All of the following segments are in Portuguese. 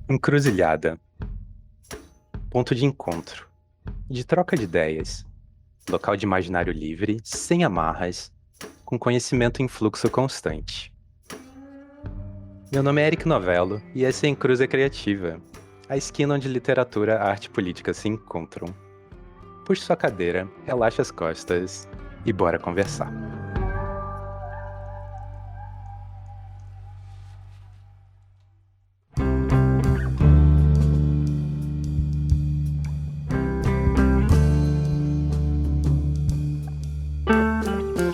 Encruzilhada, ponto de encontro, de troca de ideias, local de imaginário livre, sem amarras, com conhecimento em fluxo constante. Meu nome é Eric Novello e essa é Encruza Criativa, a esquina onde literatura, arte e política se encontram. Puxe sua cadeira, relaxe as costas e bora conversar.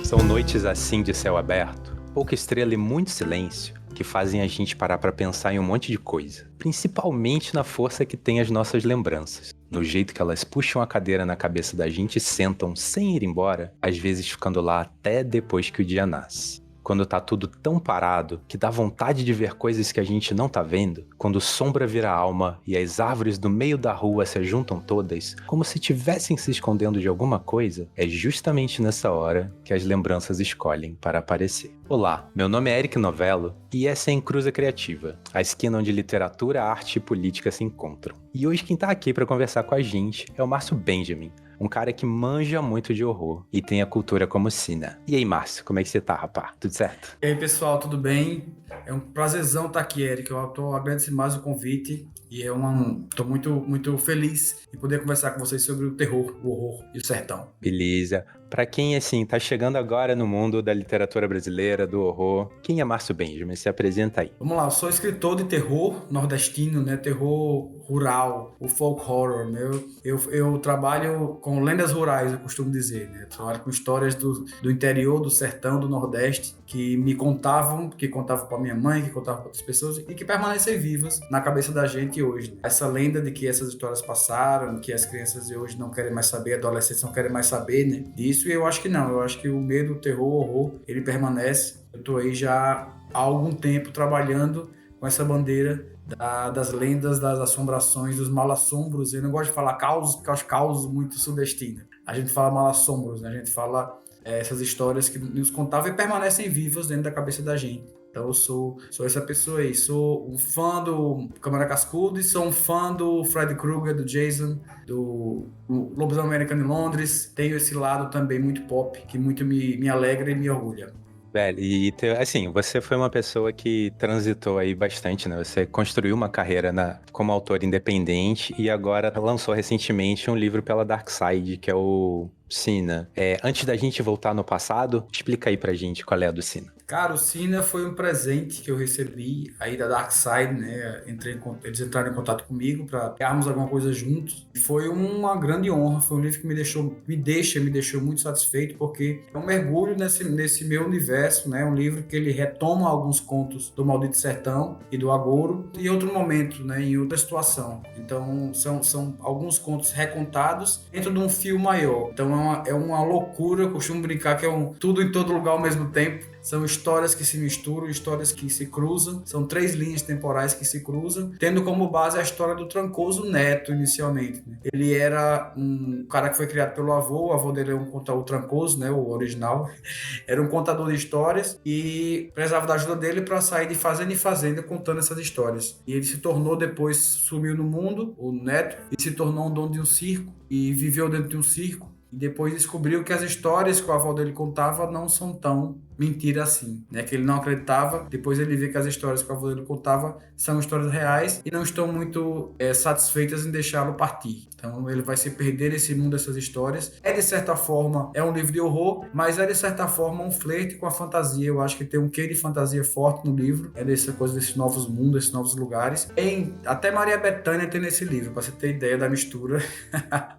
São noites assim de céu aberto, pouca estrela e muito silêncio, que fazem a gente parar para pensar em um monte de coisa, principalmente na força que tem as nossas lembranças, no jeito que elas puxam a cadeira na cabeça da gente e sentam sem ir embora, às vezes ficando lá até depois que o dia nasce. Quando tá tudo tão parado que dá vontade de ver coisas que a gente não tá vendo, quando sombra vira alma e as árvores do meio da rua se juntam todas, como se tivessem se escondendo de alguma coisa, é justamente nessa hora que as lembranças escolhem para aparecer. Olá, meu nome é Eric Novello e essa é a Encruza Criativa, a esquina onde literatura, arte e política se encontram. E hoje quem tá aqui para conversar com a gente é o Márcio Benjamin, um cara que manja muito de horror e tem a cultura como sina. E aí, Márcio, como é que você tá, rapá? Tudo certo? E aí, pessoal, tudo bem? É um prazerzão estar aqui, Eric. Eu estou agradecendo mais o convite e estou muito feliz em poder conversar com vocês sobre o terror, o horror e o sertão. Beleza. Pra quem, assim, tá chegando agora no mundo da literatura brasileira, do horror, quem é Márcio Benjamin? Se apresenta aí. Vamos lá, eu sou escritor de terror nordestino, né? Terror rural, o folk horror, né? Eu trabalho com lendas rurais, eu costumo dizer, né? Eu trabalho com histórias do interior, do sertão, do Nordeste, que contavam para minha mãe, que contavam para outras pessoas e que permanecem vivas na cabeça da gente hoje, né? Essa lenda de que essas histórias passaram, que as crianças de hoje não querem mais saber, adolescentes não querem mais saber, né? Disso, e eu acho que não. Eu acho que o medo, o terror, o horror, ele permanece. Eu tô aí já há algum tempo trabalhando com essa bandeira das lendas, das assombrações, dos mal-assombros. Eu não gosto de falar causos, porque eu acho causos muito sudestinos. A gente fala mal-assombros, né? A gente fala essas histórias que nos contavam e permanecem vivas dentro da cabeça da gente. Então eu sou essa pessoa aí. Sou um fã do Câmara Cascudo e sou um fã do Freddy Krueger, do Jason, do Lobisomem Americano em Londres. Tenho esse lado também muito pop, que muito me alegra e me orgulha. Velho, assim, você foi uma pessoa que transitou aí bastante, né? Você construiu uma carreira como autor independente e agora lançou recentemente um livro pela Dark Side, que é o Sina. Antes da gente voltar no passado, explica aí pra gente qual é a do Sina. Cara, o Sina foi um presente que eu recebi aí da Dark Side, né? Eles entraram em contato comigo para criarmos alguma coisa juntos. Foi uma grande honra, foi um livro que me deixou muito satisfeito, porque é um mergulho nesse meu universo, né? Um livro que ele retoma alguns contos do Maldito Sertão e do Agouro em outro momento, né? Em outra situação. Então, são alguns contos recontados dentro de um fio maior. Então, é uma loucura, eu costumo brincar que é tudo em todo lugar ao mesmo tempo. São histórias que se misturam, histórias que se cruzam. São 3 linhas temporais que se cruzam, tendo como base a história do Trancoso Neto, inicialmente, né? Ele era um cara que foi criado pelo avô, o avô dele é o Trancoso, né, o original. Era um contador de histórias e precisava da ajuda dele para sair de fazenda em fazenda contando essas histórias. E ele se tornou, depois sumiu no mundo, o Neto, e se tornou um dono de um circo e viveu dentro de um circo. E depois descobriu que as histórias que o avô dele contava não são tão mentira assim, né? Que ele não acreditava. Depois ele vê que as histórias que o avô dele contava são histórias reais e não estão muito satisfeitas em deixá-lo partir. Então ele vai se perder nesse mundo dessas histórias. De certa forma, é um livro de horror, mas de certa forma um flerte com a fantasia. Eu acho que tem um quê de fantasia forte no livro. É dessa coisa desses novos mundos, desses novos lugares. Até Maria Bethânia tem nesse livro, para você ter ideia da mistura.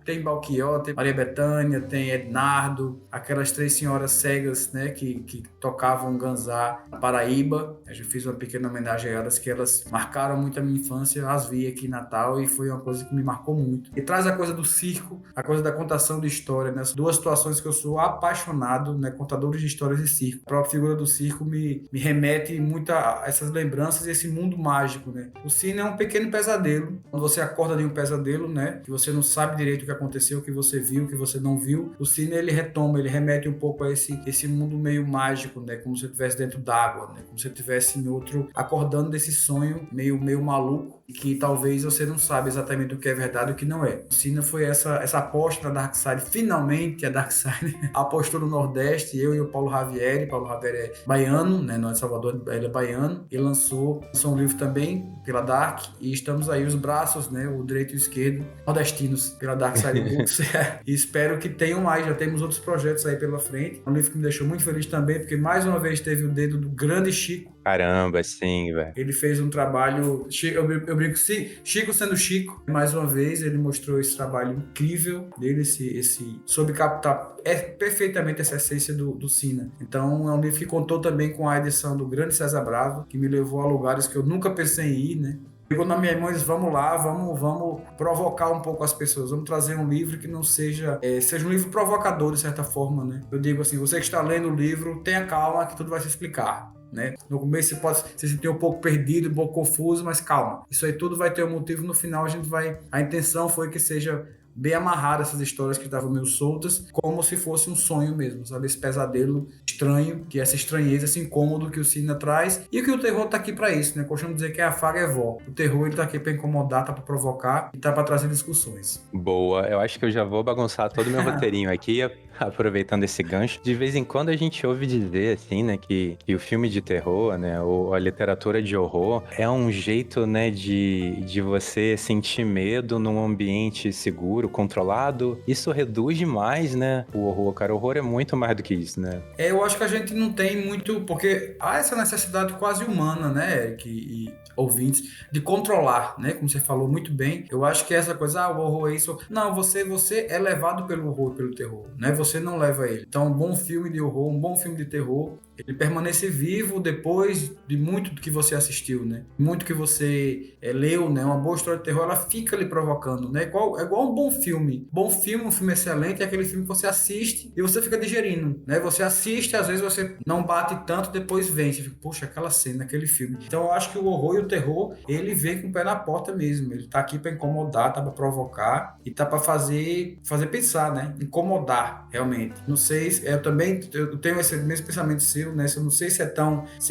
Tem Belchior, tem Maria Bethânia, tem Ednardo, aquelas 3 senhoras cegas, né, que tocavam ganzá na Paraíba. Eu já fiz uma pequena homenagem a elas, que elas marcaram muito a minha infância. As vi aqui em Natal e foi uma coisa que me marcou muito. E traz a coisa do circo, a coisa da contação de história, né? As 2 situações que eu sou apaixonado, né? Contadores de histórias de circo. A própria figura do circo me remete muito a essas lembranças e esse mundo mágico, né? O cine é um pequeno pesadelo. Quando você acorda de um pesadelo, né? Que você não sabe direito o que aconteceu, o que você viu, o que você não não viu, o Cine ele retoma, ele remete um pouco a esse mundo meio mágico, né? Como se você estivesse dentro d'água, né? Como se você estivesse em outro, acordando desse sonho meio maluco, que talvez você não sabe exatamente o que é verdade e o que não é. O Cine foi essa aposta da Darkside, finalmente a Darkside apostou no Nordeste, eu e o Paulo Javieri. Paulo Javieri é baiano, né? Não é de Salvador, ele é baiano, e lançou um livro também pela Dark, e estamos aí os braços, né? O direito e o esquerdo, nordestinos, pela Darkside Books, e espero que tenham mais, já temos outros projetos aí pela frente. É um livro que me deixou muito feliz também, porque mais uma vez teve o dedo do grande Chico. Caramba, sim, velho. Ele fez um trabalho, eu brinco, Chico sendo Chico, mais uma vez ele mostrou esse trabalho incrível dele, soube captar perfeitamente essa essência do Cine. Então é um livro que contou também com a edição do grande César Bravo, que me levou a lugares que eu nunca pensei em ir, né? Pegou na minha mão e disse, vamos lá, vamos provocar um pouco as pessoas, vamos trazer um livro que não seja um livro provocador, de certa forma, né? Eu digo assim, você que está lendo o livro, tenha calma que tudo vai se explicar. Né? No começo você pode se sentir um pouco perdido, um pouco confuso, mas calma. Isso aí tudo vai ter um motivo, no final a intenção foi que seja bem amarrada essas histórias que estavam meio soltas, como se fosse um sonho mesmo, sabe? Esse pesadelo estranho, que essa estranheza, esse incômodo que o Cine traz, e que o terror tá aqui para isso, né? Costumo dizer que a faga é vó. O terror, ele tá aqui para incomodar, tá para provocar e tá para trazer discussões. Boa, eu acho que eu já vou bagunçar todo o meu roteirinho aqui, aproveitando esse gancho. De vez em quando a gente ouve dizer, assim, né, que o filme de terror, né, ou a literatura de horror é um jeito, né, de você sentir medo num ambiente seguro, controlado. Isso reduz demais, né, o horror, cara. O horror é muito mais do que isso, né? Eu acho que a gente não tem muito, porque há essa necessidade quase humana, né, Eric e ouvintes, de controlar, né, como você falou muito bem. Eu acho que essa coisa, o horror é isso. Não, você é levado pelo horror, pelo terror, né, você não leva ele. Então, um bom filme de horror, um bom filme de terror, ele permanece vivo depois de muito que você assistiu, né? Muito que você leu, né? Uma boa história de terror, ela fica lhe provocando, né? É igual um bom filme. Bom filme, um filme excelente, é aquele filme que você assiste e você fica digerindo, né? Você assiste, às vezes você não bate tanto, depois vem. Você fica, poxa, aquela cena, aquele filme. Então, eu acho que o horror e o terror, ele vem com o pé na porta mesmo. Ele tá aqui para incomodar, tá para provocar e tá para fazer pensar, né? Incomodar, realmente. Não sei, eu tenho esse mesmo pensamento seu, né? Eu não sei se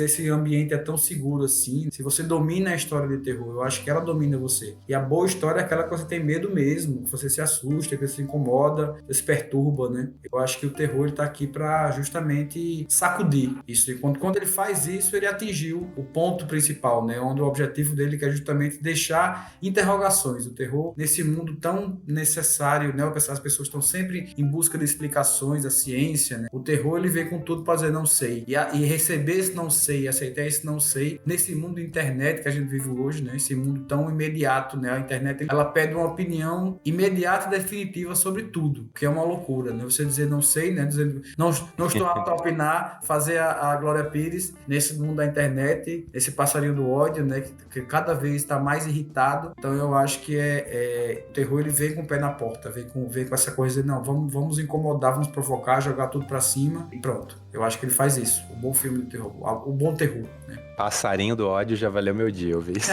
esse ambiente é tão seguro assim, se você domina a história de terror. Eu acho que ela domina você. E a boa história é aquela que você tem medo mesmo, que você se assusta, que você se incomoda, que você se perturba, né? Eu acho que o terror, ele tá aqui para justamente sacudir isso. E quando ele faz isso, ele atingiu o ponto principal, né? Onde o objetivo dele é justamente deixar interrogações. O terror, nesse mundo tão necessário, né? As pessoas estão sempre em busca de explicações da ciência, né? O terror, ele vem com tudo para dizer não sei. E receber esse não sei, aceitar esse não sei, nesse mundo de internet que a gente vive hoje, né? Esse mundo tão imediato, né? A internet, ela pede uma opinião imediata e definitiva sobre tudo, que é uma loucura, né? Você dizer não sei, né? Dizendo não estou apto a opinar, fazer a Glória Pires nesse mundo da internet, esse passarinho do ódio, né? Que cada vez está mais irritado. Então eu acho que o terror, ele vem com o pé na porta, vem com essa coisa de não, vamos incomodar, vamos provocar, jogar tudo pra cima e pronto. Eu acho que ele faz isso. O bom filme de terror, o bom terror, né? Passarinho do ódio já valeu meu dia, eu vi isso.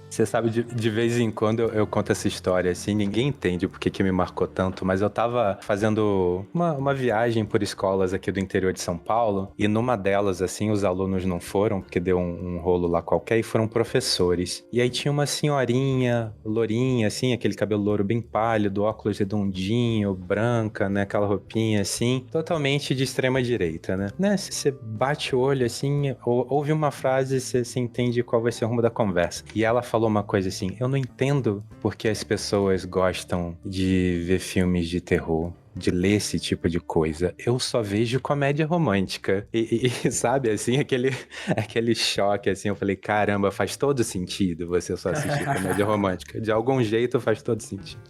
Você sabe, de vez em quando eu conto essa história, assim, ninguém entende por que me marcou tanto, mas eu tava fazendo uma viagem por escolas aqui do interior de São Paulo, e numa delas, assim, os alunos não foram, porque deu um rolo lá qualquer, e foram professores. E aí tinha uma senhorinha, lourinha, assim, aquele cabelo louro bem pálido, óculos redondinho, branca, né, aquela roupinha, assim, totalmente de extrema direita, né? Você bate o olho, assim, ouve uma frase, você entende qual vai ser o rumo da conversa. E ela falou uma coisa assim, eu não entendo porque as pessoas gostam de ver filmes de terror, de ler esse tipo de coisa. Eu só vejo comédia romântica. E sabe, assim, aquele choque, assim, eu falei, caramba, faz todo sentido você só assistir comédia romântica. De algum jeito faz todo sentido.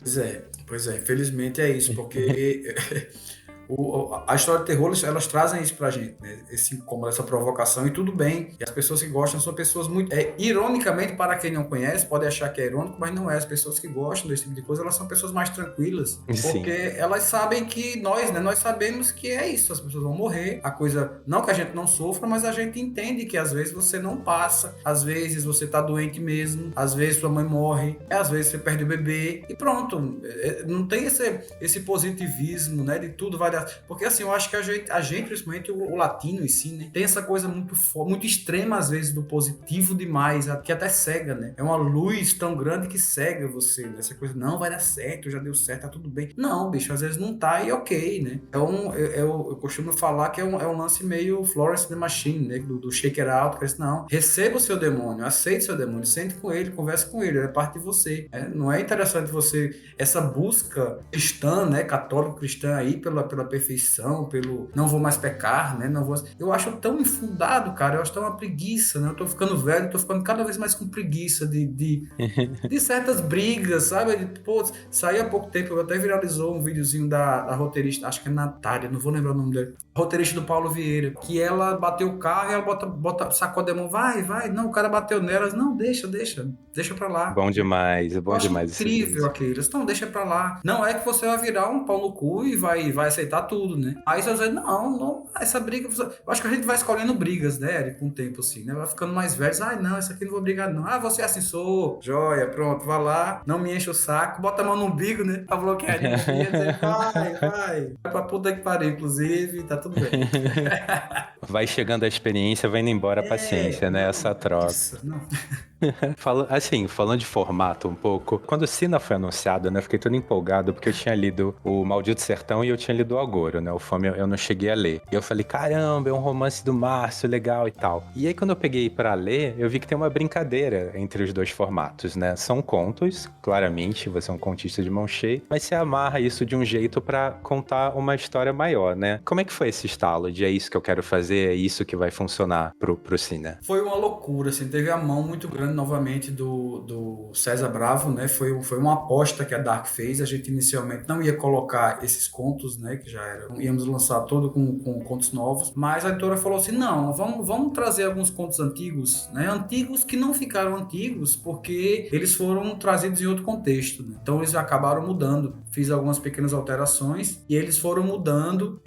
Pois é, infelizmente é isso, porque A história de terror, elas trazem isso pra gente, né? Esse incômodo, essa provocação, e tudo bem. E as pessoas que gostam são pessoas muito... ironicamente, para quem não conhece, pode achar que é irônico, mas não é. As pessoas que gostam desse tipo de coisa, elas são pessoas mais tranquilas, porque Sim. elas sabem que nós, né? Nós sabemos que é isso. As pessoas vão morrer. A coisa... Não que a gente não sofra, mas a gente entende que às vezes você não passa, às vezes você tá doente mesmo, às vezes sua mãe morre, às vezes você perde o bebê, e pronto. Não tem esse positivismo, né? De tudo vai dar... Porque assim, eu acho que a gente principalmente o latino em si, né? Tem essa coisa muito extrema, às vezes, do positivo demais, que até cega, né? É uma luz tão grande que cega você, né? Essa coisa, não, vai dar certo, já deu certo, tá tudo bem. Não, bicho, às vezes não tá e ok, né? Eu costumo falar que é um lance meio Florence the Machine, né? Do Shake It Out, que é assim, não, receba o seu demônio, aceite o seu demônio, sente com ele, converse com ele, é parte de você. Não é interessante você, essa busca cristã, né? Católico-cristã aí pela perfeição, pelo não vou mais pecar, né? Não vou... Eu acho tão infundado, cara, eu acho tão uma preguiça, né? Eu tô ficando velho, tô ficando cada vez mais com preguiça de certas brigas, sabe? Pô, saiu há pouco tempo, até viralizou um videozinho da roteirista, acho que é Natália, não vou lembrar o nome dela, roteirista do Paulo Vieira, que ela bateu o carro e ela sacode a mão, vai, não, o cara bateu nelas, não, deixa pra lá. Bom Eu acho demais esse incrível vídeo. aquilo. Então, deixa pra lá. Não é que você vai virar um pau no cu e vai aceitar tudo, né? Aí você vai dizer, não, essa briga... Eu acho que a gente vai escolhendo brigas, né, Eric, com o tempo, assim, né? Vai ficando mais velho. Não, essa aqui não vou brigar, não. Você é assim, sou. Joia, pronto, vai lá. Não me enche o saco. Bota a mão no umbigo, né? Pra bloquear a energia. Dizer, vai. Vai pra puta que pariu, inclusive. Tá tudo bem. Vai chegando a experiência, vai indo embora a paciência, né? Essa troca. Isso, não. Falando de formato um pouco, quando o Sina foi anunciado, né, eu fiquei todo empolgado, porque eu tinha lido o Maldito Sertão e eu tinha lido o Agoro, né, o Fome eu não cheguei a ler. E eu falei, caramba, é um romance do Márcio, legal e tal. E aí quando eu peguei pra ler, eu vi que tem uma brincadeira entre os dois formatos, né, são contos, claramente, você é um contista de mão cheia, mas você amarra isso de um jeito pra contar uma história maior, né. Como é que foi esse estalo de é isso que eu quero fazer, é isso que vai funcionar pro Sina? Foi uma loucura, assim, teve a mão muito grande novamente do César Bravo, né? Foi uma aposta que a Dark fez. A gente inicialmente não ia colocar esses contos, né? Que já eram, íamos lançar todo com contos novos, mas a editora falou assim: não, vamos trazer alguns contos antigos, né? Antigos que não ficaram antigos porque eles foram trazidos em outro contexto, né? Então eles acabaram mudando. Fiz algumas pequenas alterações e eles foram mudando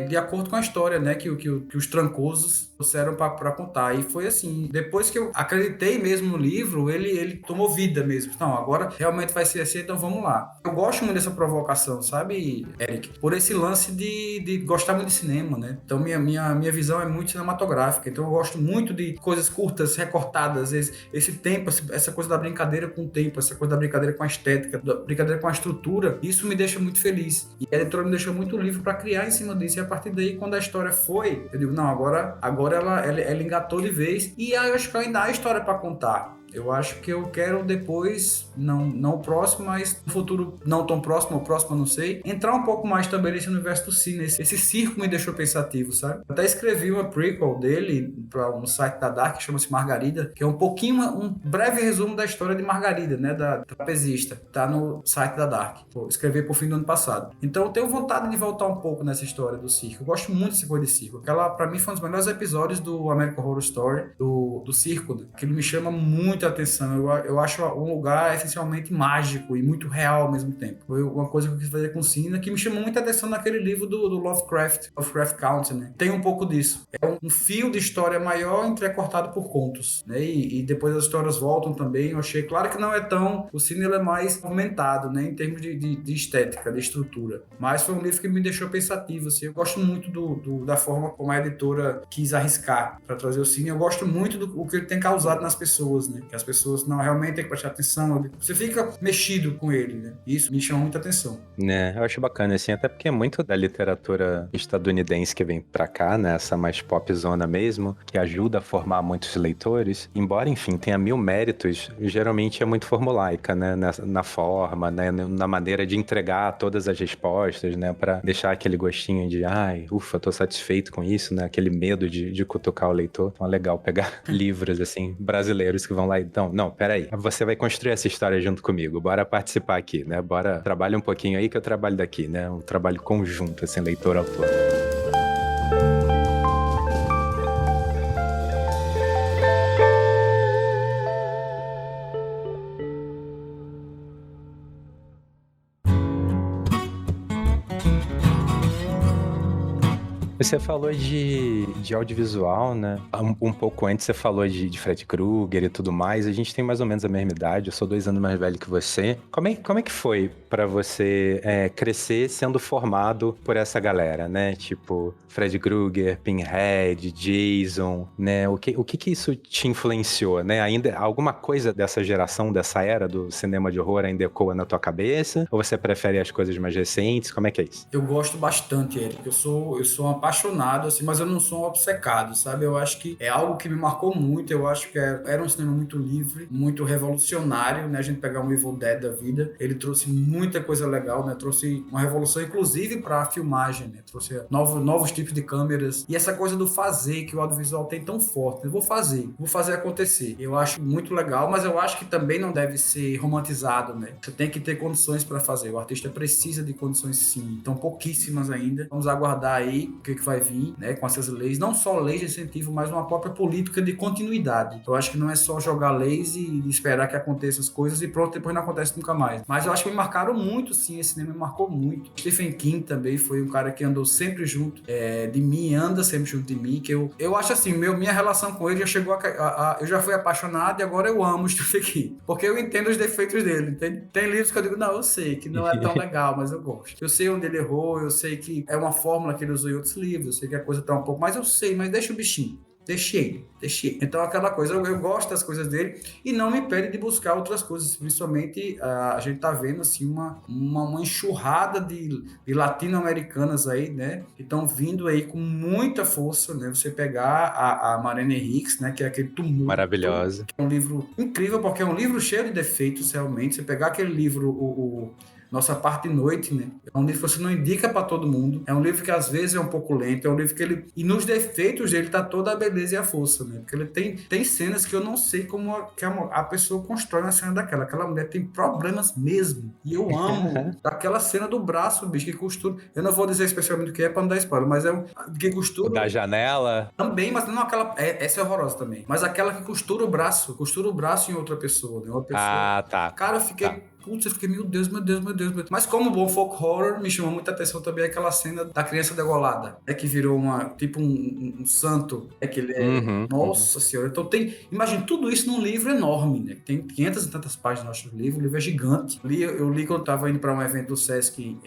de acordo com a história, né? Que os trancosos trouxeram para contar. E foi assim, depois que eu acreditei mesmo no livro, ele tomou vida mesmo. Não, agora realmente vai ser assim, então vamos lá. Eu gosto muito dessa provocação, sabe, Eric? Por esse lance de gostar muito de cinema, né? Então minha visão é muito cinematográfica. Então eu gosto muito de coisas curtas, recortadas, esse tempo, essa coisa da brincadeira com o tempo, essa coisa da brincadeira com a estética, da brincadeira com a estrutura. Isso me deixa muito feliz. E a editora me deixou muito livre para criar em cima disso. E a partir daí, quando a história foi, eu digo, não, agora ela engatou de vez. E aí eu acho que ainda há história para contar. Eu acho que eu quero depois, não o próximo, mas no futuro não tão próximo, o próximo eu não sei, entrar um pouco mais também nesse universo do cine. Esse circo me deixou pensativo, sabe? Eu até escrevi uma prequel dele para um site da Dark, que chama-se Margarida, que é um breve resumo da história de Margarida, né? Da trapezista. Tá no site da Dark. Vou escrever pro fim do ano passado. Então eu tenho vontade de voltar um pouco nessa história do circo. Eu gosto muito dessa coisa de circo. Aquela, pra mim, foi um dos melhores episódios do American Horror Story, do circo, né? Que ele me chama muito atenção. Eu acho um lugar essencialmente mágico e muito real ao mesmo tempo. Foi uma coisa que eu quis fazer com Sina, que me chamou muita atenção naquele livro do Lovecraft Country, né? Tem um pouco disso. É um fio de história maior entrecortado por contos, né? E depois as histórias voltam também. Eu achei, claro que não é tão... O Sina ele é mais movimentado, né? Em termos de estética, de estrutura. Mas foi um livro que me deixou pensativo, assim. Eu gosto muito da forma como a editora quis arriscar para trazer o Sina. Eu gosto muito do que ele tem causado nas pessoas, né? Que as pessoas não realmente têm que prestar atenção. Você fica mexido com ele, né? Isso me chama muita atenção. Né, eu acho bacana, assim, até porque é muito da literatura estadunidense que vem pra cá, né, essa mais popzona mesmo, que ajuda a formar muitos leitores, embora, enfim, tenha mil méritos, geralmente é muito formulaica, né, na forma, né, na maneira de entregar todas as respostas, né, pra deixar aquele gostinho de, ai, ufa, tô satisfeito com isso, né, aquele medo de cutucar o leitor. Então é legal pegar livros, assim, brasileiros que vão lá Então, não, peraí. Você vai construir essa história junto comigo. Bora participar aqui, né? Bora, trabalha um pouquinho aí que eu trabalho daqui, né? Um trabalho conjunto, assim, leitor-autor. Você falou de audiovisual, né? Um pouco antes você falou de Fred Krueger e tudo mais. A gente tem mais ou menos a mesma idade, eu sou 2 anos mais velho que você. Como é que foi pra você crescer sendo formado por essa galera, né? Tipo, Fred Krueger, Pinhead, Jason, né? O que isso te influenciou, né? Ainda alguma coisa dessa geração, dessa era do cinema de horror ainda ecoa na tua cabeça? Ou você prefere as coisas mais recentes? Como é que é isso? Eu gosto bastante, Eric. Eu sou um apaixonado, assim, mas eu não sou um obcecado, sabe? Eu acho que é algo que me marcou muito. Eu acho que era um cinema muito livre, muito revolucionário, né? A gente pegar um Evil Dead da vida, ele trouxe muita coisa legal, né? Trouxe uma revolução, inclusive, para a filmagem, né? Trouxe novos tipos de câmeras. E essa coisa do fazer, que o audiovisual tem tão forte. Eu vou fazer acontecer. Eu acho muito legal, mas eu acho que também não deve ser romantizado, né? Você tem que ter condições para fazer. O artista precisa de condições, sim. Então, pouquíssimas ainda. Vamos aguardar aí o que vai vir, né, com essas leis, não só leis de incentivo, mas uma própria política de continuidade. Eu acho que não é só jogar leis e esperar que aconteçam as coisas e pronto, depois não acontece nunca mais. Mas eu acho que me marcaram muito, sim, esse cinema me marcou muito. Stephen King também foi um cara que andou sempre junto de mim, anda sempre junto de mim, que eu acho assim, minha relação com ele já chegou eu já fui apaixonado e agora eu amo o Stephen King, porque eu entendo os defeitos dele, entende? Tem livros que eu digo, não, eu sei que não é tão legal, mas eu gosto. Eu sei onde ele errou, eu sei que é uma fórmula que ele usou em outros livros, eu sei que a coisa tá um pouco, mas eu sei, mas deixa o bichinho. Deixei. Então, aquela coisa, eu gosto das coisas dele e não me impede de buscar outras coisas. Principalmente, a gente tá vendo, assim, uma enxurrada de latino-americanas aí, né? Que estão vindo aí com muita força, né? Você pegar a Marlene Hicks, né? Que é aquele tumulto. Maravilhosa. É um livro incrível, porque é um livro cheio de defeitos, realmente. Você pegar aquele livro, Nossa Parte de Noite, né? É um livro que você não indica para todo mundo. É um livro que às vezes é um pouco lento. É um livro que ele... E nos defeitos dele tá toda a beleza e a força, né? Porque ele tem cenas que eu não sei como a pessoa constrói uma cena daquela. Aquela mulher tem problemas mesmo. E eu amo aquela cena do braço, bicho, que costura. Eu não vou dizer especialmente o que é para não dar spoiler, mas que costura... O da janela. Também, mas não aquela... essa é horrorosa também. Mas aquela que costura o braço em outra pessoa, né? Uma pessoa... Ah, tá. Cara, eu fiquei... Tá. Putz, eu fiquei, meu Deus. Mas como bom folk horror, me chamou muita atenção também aquela cena da criança degolada, que virou tipo um santo, que ele é... Nossa senhora, então imagina, tudo isso num livro enorme, né? Tem 500 e tantas páginas, acho, o livro é gigante. Eu li quando eu tava indo para um evento do Sesc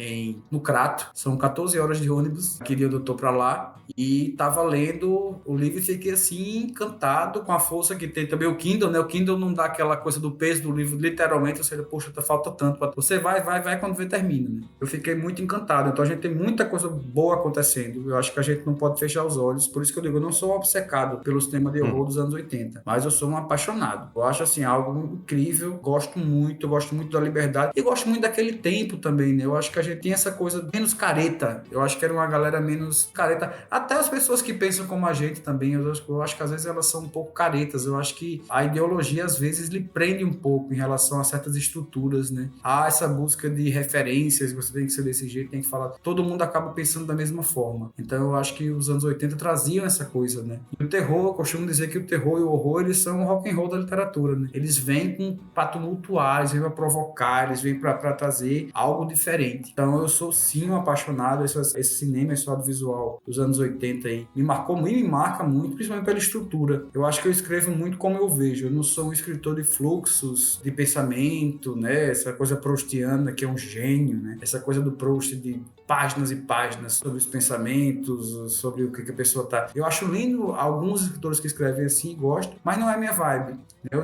no Crato, são 14 horas de ônibus, aquele dia eu tô pra lá, e tava lendo o livro e fiquei assim, encantado com a força que tem também o Kindle, né? O Kindle não dá aquela coisa do peso do livro, literalmente, ou seja, poxa, falta tanto. Você vai quando vê, termina, né? Eu fiquei muito encantado. Então a gente tem muita coisa boa acontecendo. Eu acho que a gente não pode fechar os olhos. Por isso que eu digo, eu não sou obcecado pelo cinema de horror dos anos 80, mas eu sou um apaixonado. Eu acho assim, algo incrível. Gosto muito da liberdade e gosto muito daquele tempo também, né? Eu acho que a gente tem essa coisa menos careta. Eu acho que era uma galera menos careta. Até as pessoas que pensam como a gente também, eu acho que às vezes elas são um pouco caretas. Eu acho que a ideologia às vezes lhe prende um pouco em relação a certas estruturas, né? Há essa busca de referências, você tem que ser desse jeito, tem que falar. Todo mundo acaba pensando da mesma forma. Então eu acho que os anos 80 traziam essa coisa, né? E o terror, eu costumo dizer que o terror e o horror, eles são o rock and roll da literatura, né? Eles vêm para tumultuar, eles vêm para provocar, eles vêm para trazer algo diferente. Então eu sou sim um apaixonado, esse cinema, esse audiovisual dos anos 80 aí, me marcou e me marca muito, principalmente pela estrutura. Eu acho que eu escrevo muito como eu vejo. Eu não sou um escritor de fluxos, de pensamento, né? Essa coisa proustiana, que é um gênio, né? Essa coisa do Proust de páginas e páginas sobre os pensamentos, sobre o que a pessoa tá... Eu acho lindo alguns escritores que escrevem assim, gosto, mas não é minha vibe. Eu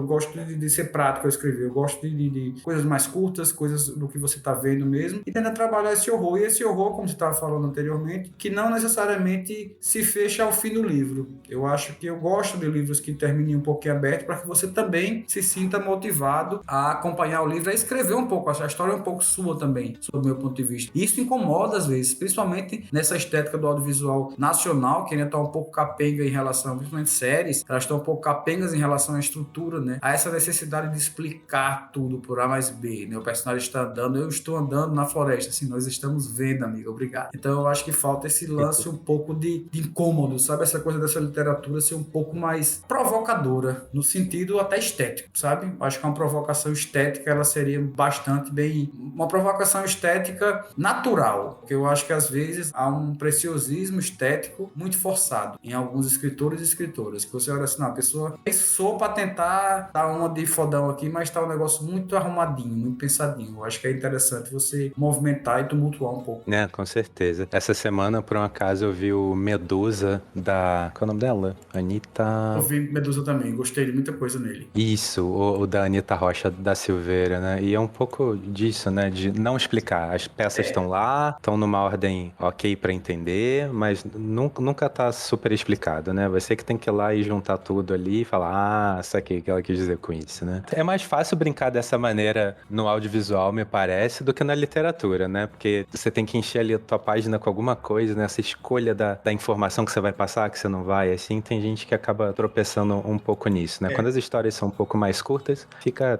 gosto de ser prático ao escrever, eu gosto de coisas mais curtas, coisas do que você tá vendo mesmo, e tentar trabalhar esse horror. E esse horror, como você estava falando anteriormente, que não necessariamente se fecha ao fim do livro. Eu acho que eu gosto de livros que terminem um pouquinho aberto para que você também se sinta motivado a acompanhar o livro é escrever um pouco, a história é um pouco sua também, sob o meu ponto de vista. E isso incomoda às vezes, principalmente nessa estética do audiovisual nacional, que ainda está um pouco capenga em relação, principalmente séries, elas estão um pouco capengas em relação à estrutura, né? A essa necessidade de explicar tudo por A mais B, né? O personagem está andando, eu estou andando na floresta, assim, nós estamos vendo, amigo, obrigado. Então eu acho que falta esse lance um pouco de incômodo, sabe? Essa coisa dessa literatura ser um pouco mais provocadora, no sentido até estético, sabe? Eu acho que uma provocação estética, ela seria bastante bem... Uma provocação estética natural, porque eu acho que às vezes há um preciosismo estético muito forçado em alguns escritores e escritoras, que você olha assim, não, a pessoa pensou para tentar dar uma de fodão aqui, mas tá um negócio muito arrumadinho, muito pensadinho. Eu acho que é interessante você movimentar e tumultuar um pouco. Com certeza. Essa semana, por um acaso, eu vi o Medusa da... Qual é o nome dela? Anitta... Eu vi Medusa também, gostei de muita coisa nele. Isso, o da Anitta Rocha da Silveira, né? E é um pouco disso, né? De não explicar. As peças estão lá, estão numa ordem ok pra entender, mas nunca tá super explicado, né? Você que tem que ir lá e juntar tudo ali e falar, saquei o que ela quis dizer com isso, né? É mais fácil brincar dessa maneira no audiovisual, me parece, do que na literatura, né? Porque você tem que encher ali a tua página com alguma coisa, né? Essa escolha da informação que você vai passar, que você não vai, assim, tem gente que acaba tropeçando um pouco nisso, né? Quando as histórias são um pouco mais curtas,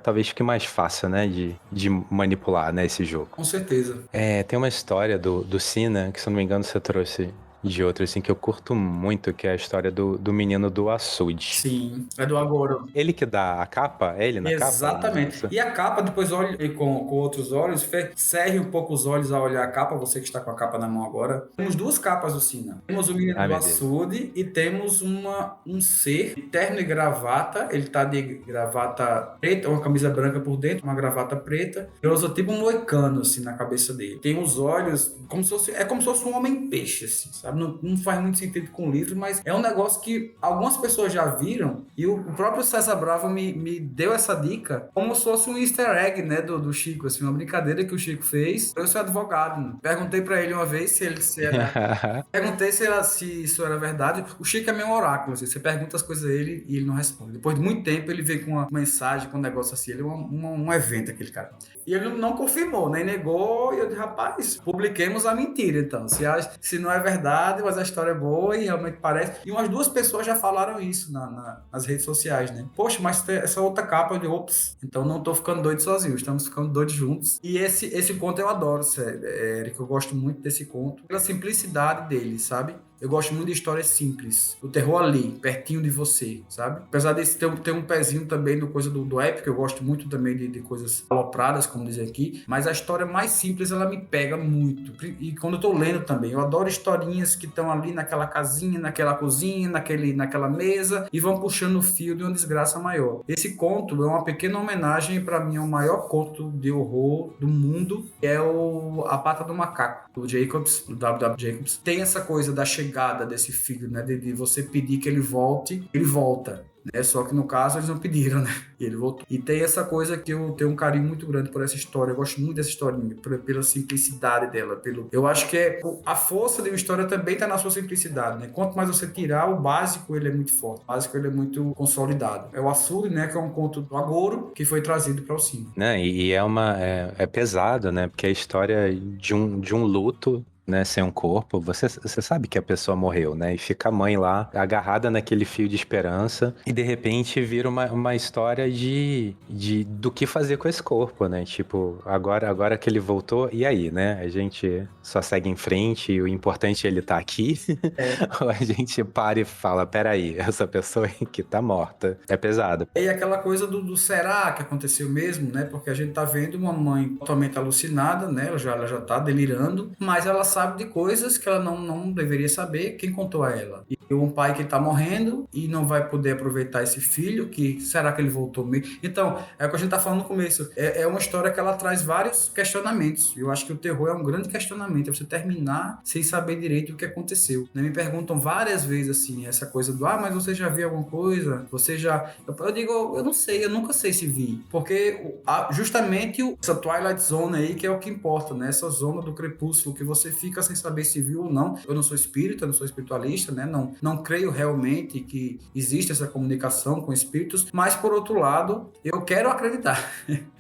talvez fique mais fácil, né? De manipular, né? Esse jogo. Com certeza. Tem uma história do Sina, que se eu não me engano você trouxe de outra, assim, que eu curto muito, que é a história do menino do açude. Sim, é do Agoro. Ele que dá a capa? É ele na capa? Exatamente. E a capa, depois olha com outros olhos, cerre um pouco os olhos a olhar a capa, você que está com a capa na mão agora. Temos duas capas do Sina. Temos o menino do açude e temos um ser de terno e gravata. Ele tá de gravata preta, uma camisa branca por dentro, uma gravata preta. Ele usa tipo um moicano, assim, na cabeça dele. Tem os olhos, como se fosse um homem-peixe, assim, sabe? Não faz muito sentido com o livro, mas é um negócio que algumas pessoas já viram e o próprio César Bravo me deu essa dica como se fosse um easter egg, né, do Chico, assim, uma brincadeira que o Chico fez. Eu sou advogado, né? Perguntei pra ele uma vez se era... Perguntei se isso era verdade. O Chico é meio um oráculo, assim, você pergunta as coisas a ele e ele não responde. Depois de muito tempo ele vem com uma mensagem, com um negócio assim, ele é um evento, aquele cara. E ele não confirmou, nem negou, e eu disse, rapaz, publiquemos a mentira, então. Se não é verdade, mas a história é boa e realmente parece. E umas duas pessoas já falaram isso nas redes sociais, né? Poxa, mas essa outra capa, eu digo, ops, então não tô ficando doido sozinho, estamos ficando doidos juntos. E esse conto eu adoro, Eric, eu gosto muito desse conto, pela simplicidade dele, sabe? Eu gosto muito de histórias simples. O terror ali, pertinho de você, sabe? Apesar desse ter um pezinho também do coisa do épico, eu gosto muito também de coisas alopradas, como dizem aqui. Mas a história mais simples, ela me pega muito. E quando eu tô lendo também, eu adoro historinhas que estão ali naquela casinha, naquela cozinha, naquela mesa, e vão puxando o fio de uma desgraça maior. Esse conto é uma pequena homenagem, para mim, ao maior conto de horror do mundo, que é A Pata do Macaco, do Jacobs, do W.W. Jacobs. Tem essa coisa da chegada desse filho, né? De você pedir que ele volte, ele volta. Né? Só que no caso eles não pediram, né? E ele voltou. E tem essa coisa que eu tenho um carinho muito grande por essa história. Eu gosto muito dessa historinha, pela simplicidade dela. Eu acho que a força de uma história também está na sua simplicidade, né? Quanto mais você tirar, o básico ele é muito forte. O básico ele é muito consolidado. É o Açude, né? Que é um conto do Agoro que foi trazido para o Sina. Né? E é pesado, né? Porque é a história de um luto, né, sem um corpo, você sabe que a pessoa morreu, né, e fica a mãe lá, agarrada naquele fio de esperança, e de repente vira uma história do que fazer com esse corpo, né, tipo, agora que ele voltou, e aí, né, a gente só segue em frente, e o importante é ele estar aqui, ou a gente para e fala, peraí, essa pessoa que tá morta, é pesada. E aquela coisa do será que aconteceu mesmo, né, porque a gente tá vendo uma mãe totalmente alucinada, né, ela já tá delirando, mas ela sabe de coisas que ela não deveria saber, quem contou a ela. E um pai que está morrendo e não vai poder aproveitar esse filho, que será que ele voltou mesmo? Então, é o que a gente está falando no começo, é uma história que ela traz vários questionamentos. Eu acho que o terror é um grande questionamento, é você terminar sem saber direito o que aconteceu. Né? Me perguntam várias vezes assim, essa coisa do, mas você já viu alguma coisa? Você já... Eu digo, eu não sei, eu nunca sei se vi, porque justamente essa Twilight Zone aí que é o que importa, né? Essa zona do crepúsculo que você fica sem saber se viu ou não. Eu não sou espírita, não sou espiritualista, né? não creio realmente que existe essa comunicação com espíritos, mas por outro lado, eu quero acreditar.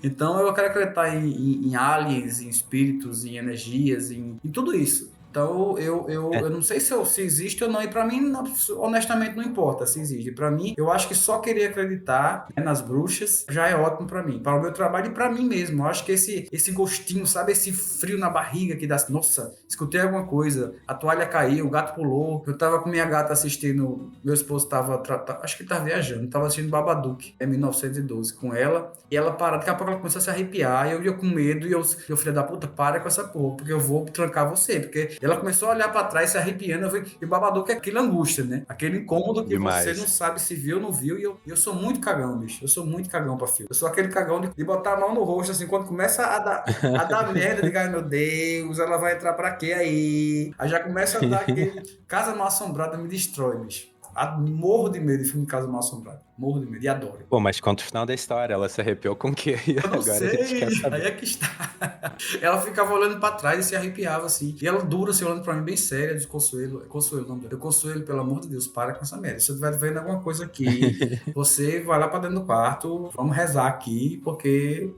Então eu quero acreditar em aliens, em espíritos, em energias, em tudo isso. Então, eu não sei se existe ou não, e pra mim, honestamente, não importa se existe. Pra mim, eu acho que só querer acreditar, né, nas bruxas já é ótimo pra mim, para o meu trabalho e pra mim mesmo. Eu acho que esse gostinho, sabe, esse frio na barriga que dá, nossa, escutei alguma coisa, a toalha caiu, o gato pulou, eu tava com minha gata assistindo, meu esposo tava, acho que tava viajando, tava assistindo Babadook, em 1912, com ela, e ela parou, daqui a pouco ela começou a se arrepiar, e eu com medo, e eu filho da puta, para com essa porra, porque eu vou trancar você, porque ela começou a olhar pra trás, se arrepiando. E o Babadook é aquela angústia, né? Aquele incômodo que Demais. você não sabe se viu ou não viu. E eu sou muito cagão, bicho. Eu sou muito cagão pra filme. Eu sou aquele cagão de botar a mão no rosto, assim, quando começa a dar merda, de ai meu Deus, ela vai entrar pra quê aí? Aí já começa a dar aquele. Casa Mal Assombrada me destrói, bicho. Morro de medo de filme de Casa Mal Assombrada. Morro de medo e adoro. Pô, mas conta o final da história. Ela se arrepiou com o quê? Eu não Agora sei, a gente quer saber. aí é que está. Ela ficava olhando pra trás e se arrepiava assim. E ela dura assim, olhando pra mim bem séria, de Consuelo. Consuelo, não. Eu Consuelo, pelo amor de Deus, para com essa merda. Se você estiver vendo alguma coisa aqui, você vai lá pra dentro do quarto, vamos rezar aqui, porque.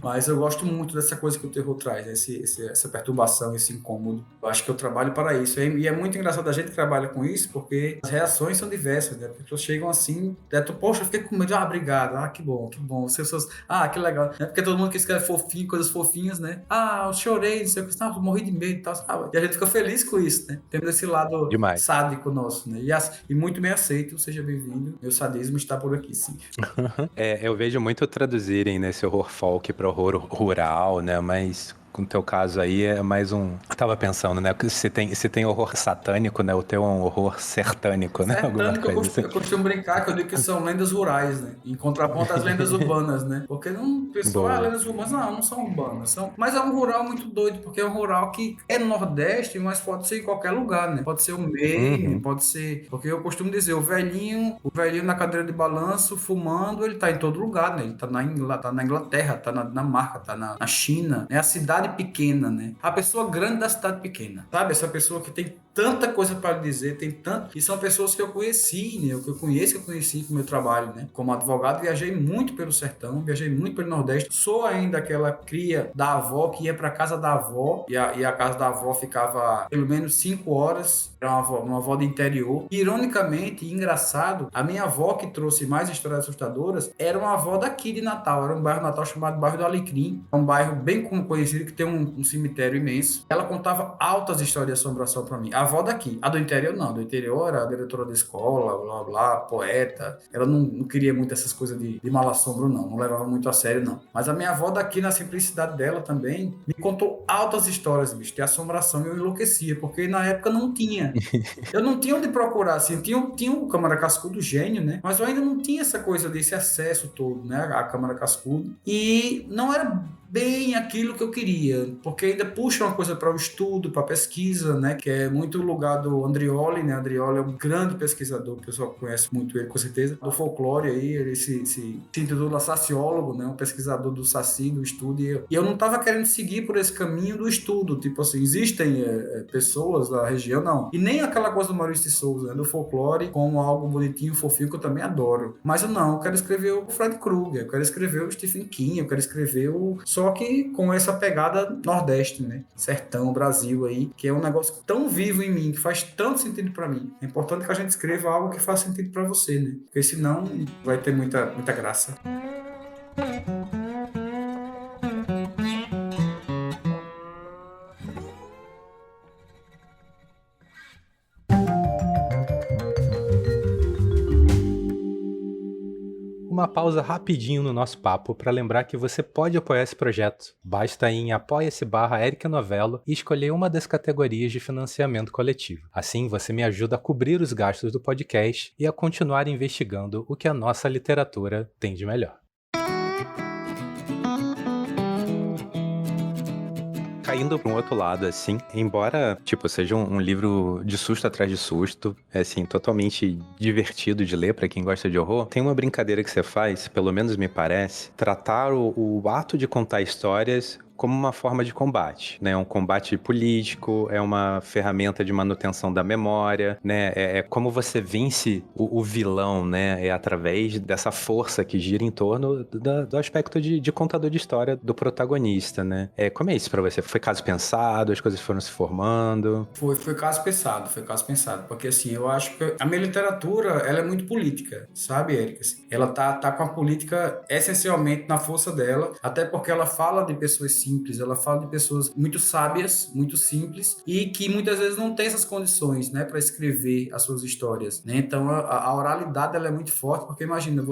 Mas eu gosto muito dessa coisa que o terror traz, essa perturbação, esse incômodo. Eu acho que eu trabalho para isso. E é muito engraçado a gente que trabalha com isso, porque as reações são diversas, né? As pessoas chegam assim, poxa, eu fiquei com medo, obrigado, que bom, que bom. As pessoas, que legal. É porque todo mundo que escreve fofinho, coisas fofinhas, né? Eu chorei, não sei o que, eu morri de medo e tal, sabe? E a gente fica feliz com isso, né? Tendo esse lado Demais. sádico nosso, né? E muito bem aceito, seja bem-vindo. Meu sadismo está por aqui, sim. Eu vejo muito traduzirem nesse horror folk para horror rural, né? Mas no teu caso aí é mais um... Eu tava pensando, né? Se tem horror satânico, né? O teu é um horror sertânico, né? Alguma coisa eu costumo brincar que eu digo que são lendas rurais, né? Em contraponto às lendas urbanas, né? Porque não, pessoal, lendas urbanas não são urbanas. Mas é um rural muito doido, porque é um rural que é no Nordeste, mas pode ser em qualquer lugar, né? Pode ser o Maine, pode ser... Porque eu costumo dizer, o velhinho na cadeira de balanço, fumando, ele tá em todo lugar, né? Ele tá na Inglaterra, tá na Dinamarca, tá na China, né? A cidade pequena, né? A pessoa grande da cidade pequena, sabe? Essa pessoa que tem tanta coisa para dizer, tem tanto... E são pessoas que eu conheci, né? Que eu conheci com o meu trabalho, né? Como advogado, viajei muito pelo sertão, viajei muito pelo Nordeste. Sou ainda aquela cria da avó que ia para casa da avó e a casa da avó ficava pelo menos 5 horas. Era uma avó do interior. Ironicamente, engraçado, a minha avó que trouxe mais histórias assustadoras era uma avó daqui de Natal. Era um bairro Natal chamado Bairro do Alecrim. É um bairro bem conhecido que tem um cemitério imenso. Ela contava altas histórias de assombração para mim. A avó daqui. A do interior não. Do interior era a diretora da escola, blá blá, poeta. Ela não queria muito essas coisas de mal assombro, não. Não levava muito a sério, não. Mas a minha avó daqui, na simplicidade dela também, me contou altas histórias, bicho, de assombração, e eu enlouquecia, porque na época não tinha. Eu não tinha onde procurar, assim. Tinha o Câmara Cascudo Gênio, né? Mas eu ainda não tinha essa coisa desse acesso todo, né? A Câmara Cascudo. E não era bem aquilo que eu queria, porque ainda puxa uma coisa para o estudo, para a pesquisa, né, que é muito o lugar do Andrioli, né? Andrioli é um grande pesquisador, o pessoal conhece muito ele, com certeza, do folclore aí, ele se intitula sociólogo, né, um pesquisador do Saci, do estudo, e eu não estava querendo seguir por esse caminho do estudo, tipo assim, existem pessoas da região, não, e nem aquela coisa do Maurício de Souza, né, do folclore, como algo bonitinho, fofinho, que eu também adoro, mas eu quero escrever o Fred Krueger, eu quero escrever o Stephen King, eu quero escrever só que com essa pegada Nordeste, né? Sertão, Brasil aí, que é um negócio tão vivo em mim, que faz tanto sentido pra mim. É importante que a gente escreva algo que faça sentido pra você, né? Porque senão vai ter muita graça. Uma pausa rapidinho no nosso papo para lembrar que você pode apoiar esse projeto. Basta ir em apoia-se/Érica Novello e escolher uma das categorias de financiamento coletivo. Assim, você me ajuda a cobrir os gastos do podcast e a continuar investigando o que a nossa literatura tem de melhor. Caindo para um outro lado, assim, embora, seja um livro de susto atrás de susto, assim, totalmente divertido de ler para quem gosta de horror, tem uma brincadeira que você faz, pelo menos me parece, tratar o ato de contar histórias como uma forma de combate, né? Um combate político, é uma ferramenta de manutenção da memória, né? É como você vence o vilão, né? É através dessa força que gira em torno do aspecto de contador de história do protagonista, né? Como é isso pra você? Foi caso pensado, as coisas foram se formando? Foi caso pensado, porque assim, eu acho que a minha literatura, ela é muito política, sabe, Érica? Assim, ela tá com a política essencialmente na força dela, até porque ela fala de pessoas simples, ela fala de pessoas muito sábias, muito simples, e que muitas vezes não têm essas condições, né, para escrever as suas histórias, né? Então a oralidade, ela é muito forte, porque imagina,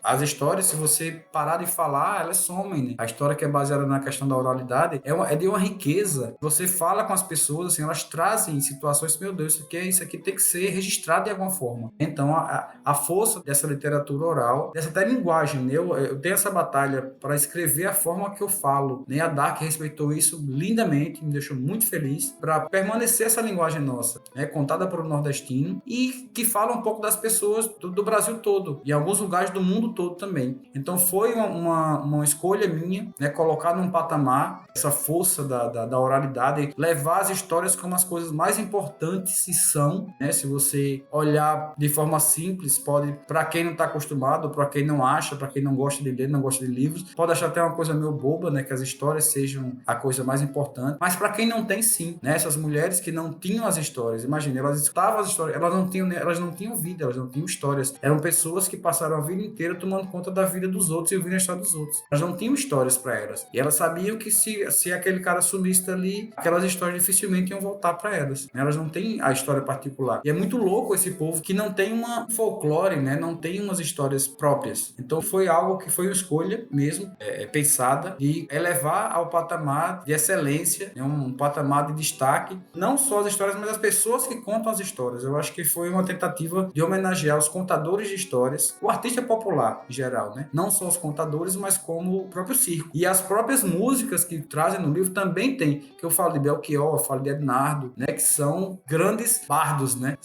as histórias, se você parar de falar, elas somem, né? A história que é baseada na questão da oralidade é de uma riqueza. Você fala com as pessoas, assim, elas trazem situações, meu Deus, isso aqui tem que ser registrado de alguma forma. Então, a força dessa literatura oral, dessa até linguagem, né? Eu tenho essa batalha para escrever a forma que eu falo, né? A Dark respeitou isso lindamente, me deixou muito feliz, para permanecer essa linguagem nossa, né? Contada por um nordestino e que fala um pouco das pessoas do Brasil todo, e alguns lugares do mundo todo também. Então, foi uma escolha minha, né? Colocar num patamar essa força da oralidade, levar as histórias como as coisas mais importantes se são, né? Se você olhar de forma simples, pode, para quem não está acostumado, para quem não acha, para quem não gosta de ler, não gosta de livros, pode achar até uma coisa meio boba, né? Que as histórias sejam a coisa mais importante, mas para quem não tem, sim, né? Essas mulheres que não tinham as histórias, imagina, elas escutavam as histórias, elas não tinham vida, elas não tinham histórias, eram pessoas que passaram a vida inteira tomando conta da vida dos outros e ouvindo a história dos outros. Elas não tinham histórias para elas, e elas sabiam que se aquele cara sumisse ali, aquelas histórias dificilmente iam voltar para elas, né? Elas não têm a história particular. E é muito louco esse povo que não tem uma folclore, né? Não tem umas histórias próprias. Então foi algo que foi uma escolha mesmo, pensada, de elevar ao patamar de excelência, né? Um patamar de destaque, não só as histórias, mas as pessoas que contam as histórias. Eu acho que foi uma tentativa de homenagear os contadores de histórias, o artista popular em geral, né? Não só os contadores, mas como o próprio circo. E as próprias músicas que trazem no livro também tem, que eu falo de Belchior, eu falo de Ednardo, né? Que são grandes bardos, né?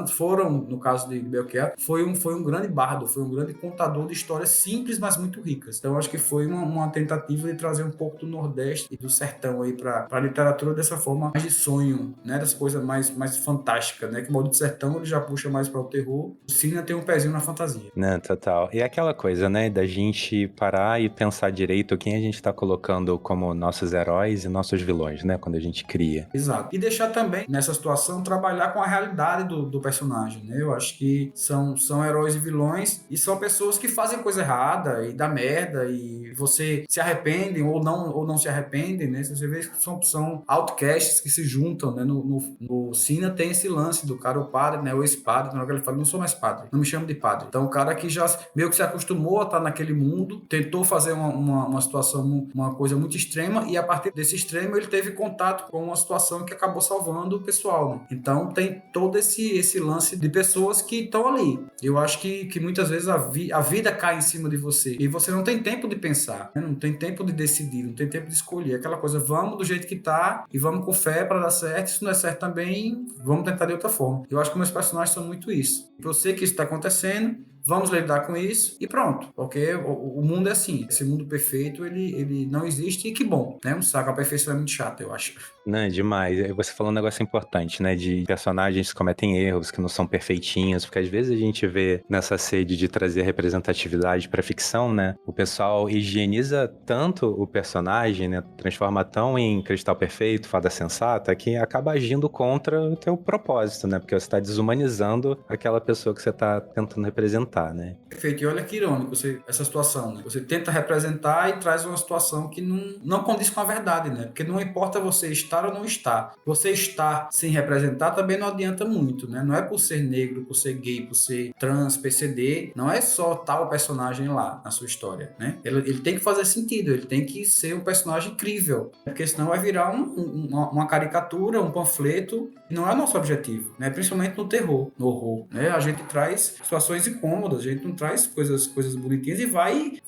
Foram, no caso de Belchior, foi um grande bardo, foi um grande contador de histórias simples, mas muito ricas. Então, acho que foi uma tentativa de trazer um pouco do Nordeste e do sertão aí para a literatura dessa forma mais de sonho, né? Dessa coisa mais fantástica, né? Que o Maldito Sertão ele já puxa mais para o terror, o Sina tem um pezinho na fantasia. Não, total. E aquela coisa, né, da gente parar e pensar direito quem a gente tá colocando como nossos heróis e nossos vilões, né, quando a gente cria. Exato. E deixar também, nessa situação, trabalhar com a realidade do personagem, né? Eu acho que são heróis e vilões e são pessoas que fazem coisa errada e dá merda e você se arrepende ou não se arrepende, né? Você vê que são outcasts que se juntam, né? No Sina tem esse lance do cara, o padre, né? O ex-padre, na hora que ele fala, não sou mais padre, não me chamo de padre. Então o cara que já meio que se acostumou a estar naquele mundo, tentou fazer uma situação, uma coisa muito extrema e a partir desse extremo ele teve contato com uma situação que acabou salvando o pessoal, né? Então tem todo esse lance de pessoas que estão ali. Eu acho que muitas vezes a vida cai em cima de você e você não tem tempo de pensar, né? Não tem tempo de decidir, não tem tempo de escolher. Aquela coisa, vamos do jeito que tá e vamos com fé para dar certo. Se não der certo também, vamos tentar de outra forma. Eu acho que meus personagens são muito isso. Eu sei que isso está acontecendo, vamos lidar com isso e pronto, porque o mundo é assim, esse mundo perfeito ele não existe e que bom, né? Um saco, a perfeição é muito chata, eu acho. Não, é demais. Aí você falou um negócio importante, né? De personagens que cometem erros, que não são perfeitinhos, porque às vezes a gente vê nessa sede de trazer representatividade pra ficção, né? O pessoal higieniza tanto o personagem, né? Transforma tão em cristal perfeito, fada sensata, que acaba agindo contra o teu propósito, né? Porque você tá desumanizando aquela pessoa que você tá tentando representar, né? Perfeito, e olha que irônico essa situação, né? Você tenta representar e traz uma situação que não condiz com a verdade, né? Porque não importa você estar ou não estar. Você estar sem representar também não adianta muito, né? Não é por ser negro, por ser gay, por ser trans, PCD, não é só tal personagem lá na sua história, né? Ele tem que fazer sentido, ele tem que ser um personagem crível, porque senão vai virar uma caricatura, um panfleto, e não é o nosso objetivo, né? Principalmente no terror, no horror, né? A gente traz situações incômodas, a gente não traz coisas bonitinhas e vai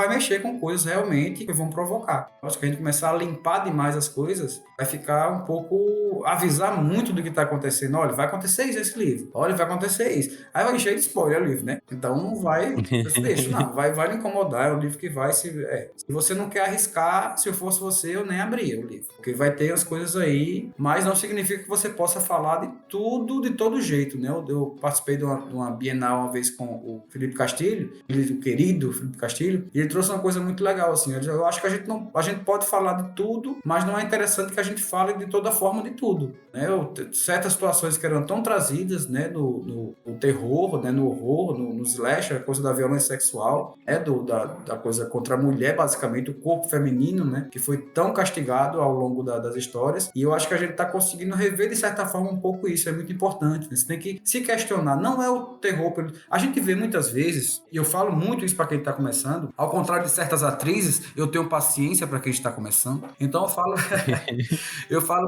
mexer com coisas realmente que vão provocar. Acho que a gente começar a limpar demais as coisas, vai ficar um pouco, avisar muito do que está acontecendo. Olha, vai acontecer isso esse livro. Olha, vai acontecer isso. Aí vai encher de spoiler o livro, né? Então não vai, deixa, não, vai lhe incomodar, é um livro que vai, se você não quer arriscar, se eu fosse você, eu nem abria o livro. Porque vai ter as coisas aí, mas não significa que você possa falar de tudo, de todo jeito, né? Eu participei de uma Bienal uma vez com o Felipe Castilho, o querido Felipe Castilho, e ele trouxe uma coisa muito legal, assim, eu acho que a gente pode falar de tudo, mas não é interessante que a gente fale de toda forma de tudo, né? Certas situações que eram tão trazidas, né, no terror, né, no horror, no slasher, a coisa da violência sexual, né, da coisa contra a mulher, basicamente, o corpo feminino, né, que foi tão castigado ao longo das histórias, e eu acho que a gente está conseguindo rever, de certa forma, um pouco isso, é muito importante, né? Você tem que se questionar, não é o terror, a gente vê muitas vezes, e eu falo muito isso para quem está começando, ao contrário de certas atrizes, eu tenho paciência para quem está começando, então eu falo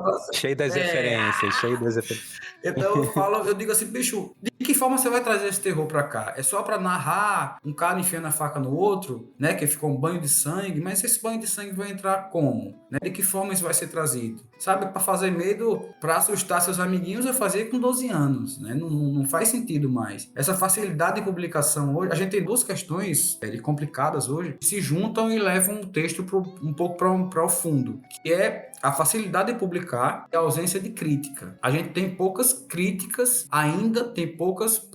pra, cheio das referências, cheio das referências. então eu digo assim, bicho, de que forma você vai trazer esse terror pra cá? É só pra narrar um cara enfiando a faca no outro, né? Que ficou um banho de sangue, mas esse banho de sangue vai entrar como? Né? De que forma isso vai ser trazido? Sabe, pra fazer medo, pra assustar seus amiguinhos, eu fazia com 12 anos, né? Não faz sentido mais. Essa facilidade de publicação hoje, a gente tem duas questões complicadas hoje, que se juntam e levam o texto um pouco para o fundo, que é a facilidade de publicar e a ausência de crítica. A gente tem poucas críticas, ainda tem poucas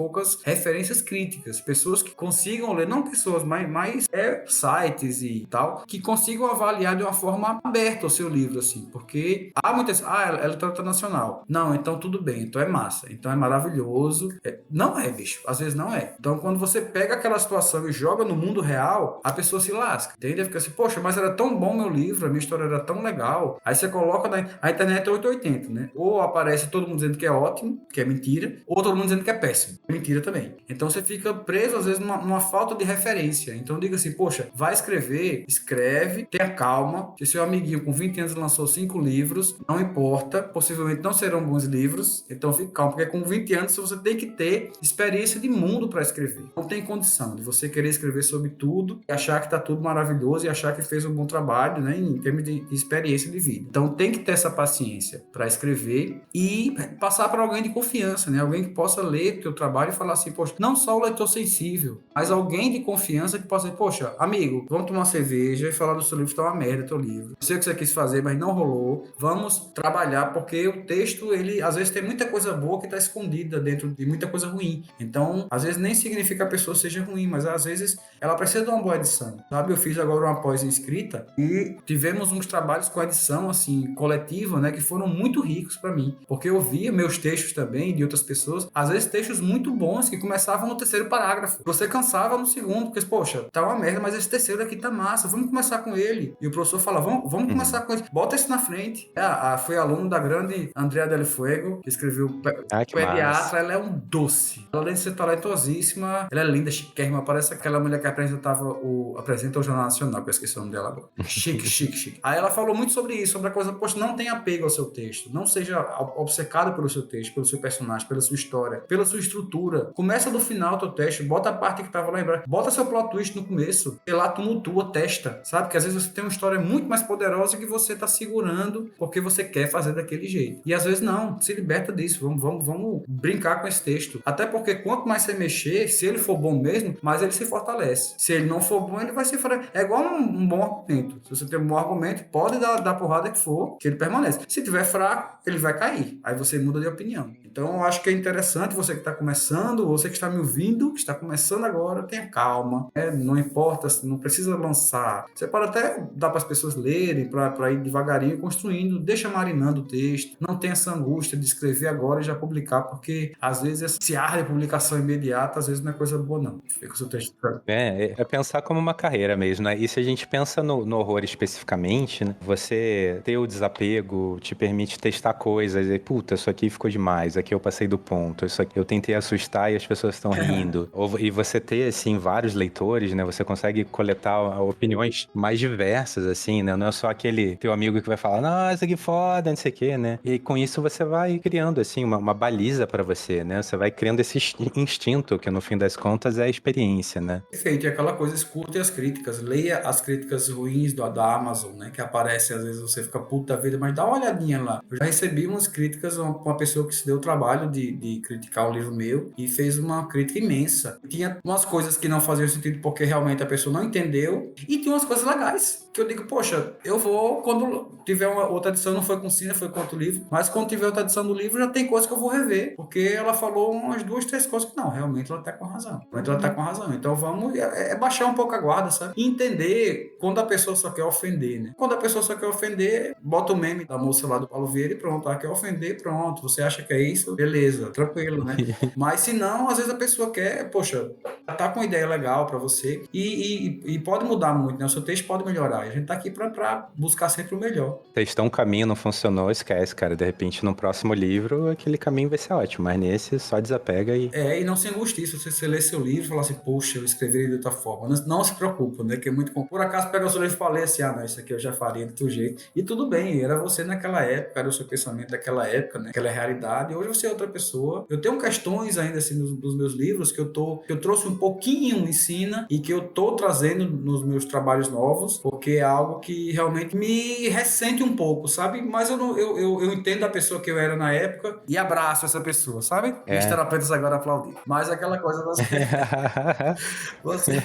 referências críticas. Pessoas que consigam ler, não pessoas, mas sites e tal, que consigam avaliar de uma forma aberta o seu livro, assim, porque há muitas... é literatura nacional. Não, então tudo bem, então é massa, então é maravilhoso. Não é, bicho, às vezes não é. Então quando você pega aquela situação e joga no mundo real, a pessoa se lasca, entende? Fica assim, poxa, mas era tão bom meu livro, a minha história era tão legal. Aí você coloca a internet é 880, né? Ou aparece todo mundo dizendo que é ótimo, que é mentira, ou todo mundo dizendo que é péssimo, que é mentira também. Então você fica preso, às vezes, numa falta de referência. Então diga assim, poxa, vai escrever, escreve, tenha calma, que seu amiguinho com 20 anos lançou 5 livros, não importa, possivelmente não serão bons livros, então fique calmo, porque com 20 anos você tem que ter experiência de mundo para escrever. Não tem condição de você querer escrever sobre tudo e achar que tá tudo maravilhoso e achar que fez um bom trabalho, né, em termos de experiência de vida. Então tem que ter essa paciência para escrever e passar para alguém de confiança, né? Alguém que possa ler o teu trabalho e falar assim, poxa, não só o leitor sensível, mas alguém de confiança que possa dizer, poxa, amigo, vamos tomar uma cerveja e falar do seu livro, tá uma merda teu livro. Eu sei o que você quis fazer, mas não rolou. Vamos trabalhar, porque o texto, ele às vezes tem muita coisa boa que está escondida dentro de muita coisa ruim. Então, às vezes nem significa que a pessoa seja ruim, mas às vezes ela precisa de uma boa edição, sabe? Eu fiz agora uma pós em escrita e tivemos uns trabalhos com edição, assim, coletiva, né, que foram muito ricos para mim, porque eu via meus textos também de outras pessoas, às vezes textos muito bons que começavam no terceiro parágrafo. Você cansava no segundo, porque, poxa, tá uma merda, mas esse terceiro aqui tá massa, vamos começar com ele. E o professor fala, vamos começar com ele, bota esse na frente. Foi aluno da grande Andrea Del Fuego, que escreveu Pediatra, ela é um doce. Ela, além de ser talentosíssima, ela é linda, chiquérrima, parece aquela mulher que apresenta o Jornal Nacional, que eu esqueci o nome dela agora. Chique. Aí ela falou muito sobre isso, sobre a coisa, poxa, não tenha apego ao seu texto, não seja obcecado pelo seu texto, pelo seu personagem, pela sua história, pela sua estrutura. Começa do final o teu texto, bota a parte que tava lá embaixo, bota seu plot twist no começo, sei lá, tumultua, testa, sabe? Que às vezes você tem uma história muito mais poderosa que você tá segurando porque você quer fazer daquele jeito. E às vezes não, se liberta disso, vamos brincar com esse texto. Até porque quanto mais você mexer, se ele for bom mesmo, mais ele se fortalece. Se ele não for bom, ele vai se fortalecer. É igual um bom argumento. Se você tem um bom argumento, pode dar porrada que for, que ele permanece. Se tiver fraco, ele vai cair. Aí você muda de opinião. Então eu acho que é interessante você que está começando, você que está me ouvindo, que está começando agora, tenha calma, né? Não importa, não precisa lançar. Você pode até dar para as pessoas lerem, para ir devagarinho construindo, deixa marinando o texto, não tem essa angústia de escrever agora e já publicar, porque às vezes esse ar de publicação imediata, às vezes não é coisa boa não. Fica o seu texto. É pensar como uma carreira mesmo, né? E se a gente pensa no horror especificamente, né? Você ter o desapego te permite testar coisas e, puta, isso aqui ficou demais, aqui eu passei do ponto, isso aqui eu tentei assustar e as pessoas estão rindo. E você ter, assim, vários leitores, né? Você consegue coletar opiniões mais diversas, assim, né? Não é só aquele teu amigo que vai falar, não, nossa, que foda, não sei o quê, né? E com isso você vai criando, assim, uma baliza pra você, né? Você vai criando esse instinto, que no fim das contas é a experiência, né? Perfeito, e aquela coisa, escute as críticas, leia as críticas ruins da Amazon, né, que aparecem, às vezes você fica puto da vida, mas dá uma olhadinha lá. Eu já recebi umas críticas, uma pessoa que se deu o trabalho de criticar um livro meu e fez uma crítica imensa. Tinha umas coisas que não faziam sentido porque realmente a pessoa não entendeu e tinha umas coisas legais, que eu digo, poxa, eu vou, quando tiver uma outra edição, não foi com Cine, foi com outro livro, mas quando tiver outra edição do livro, já tem coisa que eu vou rever, porque ela falou umas 2, 3 coisas que não, realmente ela tá com razão. Realmente ela tá com razão. Então vamos baixar um pouco a guarda, sabe? E entender quando a pessoa só quer ofender, né? Quando a pessoa só quer ofender, bota o meme da moça lá do Paulo Vieira e pronto. Ela quer ofender, pronto. Você acha que é isso? Beleza, tranquilo, né? Mas se não, às vezes a pessoa quer, poxa, tá com uma ideia legal pra você e pode mudar muito, né? O seu texto pode melhorar. A gente tá aqui pra buscar sempre o melhor. Testou um caminho, não funcionou, esquece, cara. De repente, no próximo livro, aquele caminho vai ser ótimo. Mas nesse, só desapega e... E não se angustie se você ler seu livro e falar assim, poxa, eu escrevi de outra forma. Não se preocupa, né? Que é muito... Por acaso, pega o seu livro e falei assim, não, isso aqui eu já faria do teu jeito. E tudo bem, era você naquela época, era o seu pensamento daquela época, né? Aquela realidade. Hoje você é outra pessoa. Eu tenho questões ainda, assim, dos meus livros que eu trouxe um pouquinho em cena e que eu tô trazendo nos meus trabalhos novos, porque é algo que realmente me ressente um pouco, sabe? Mas eu entendo a pessoa que eu era na época e abraço essa pessoa, sabe? Os terapeutas agora aplaudir. Mas aquela coisa você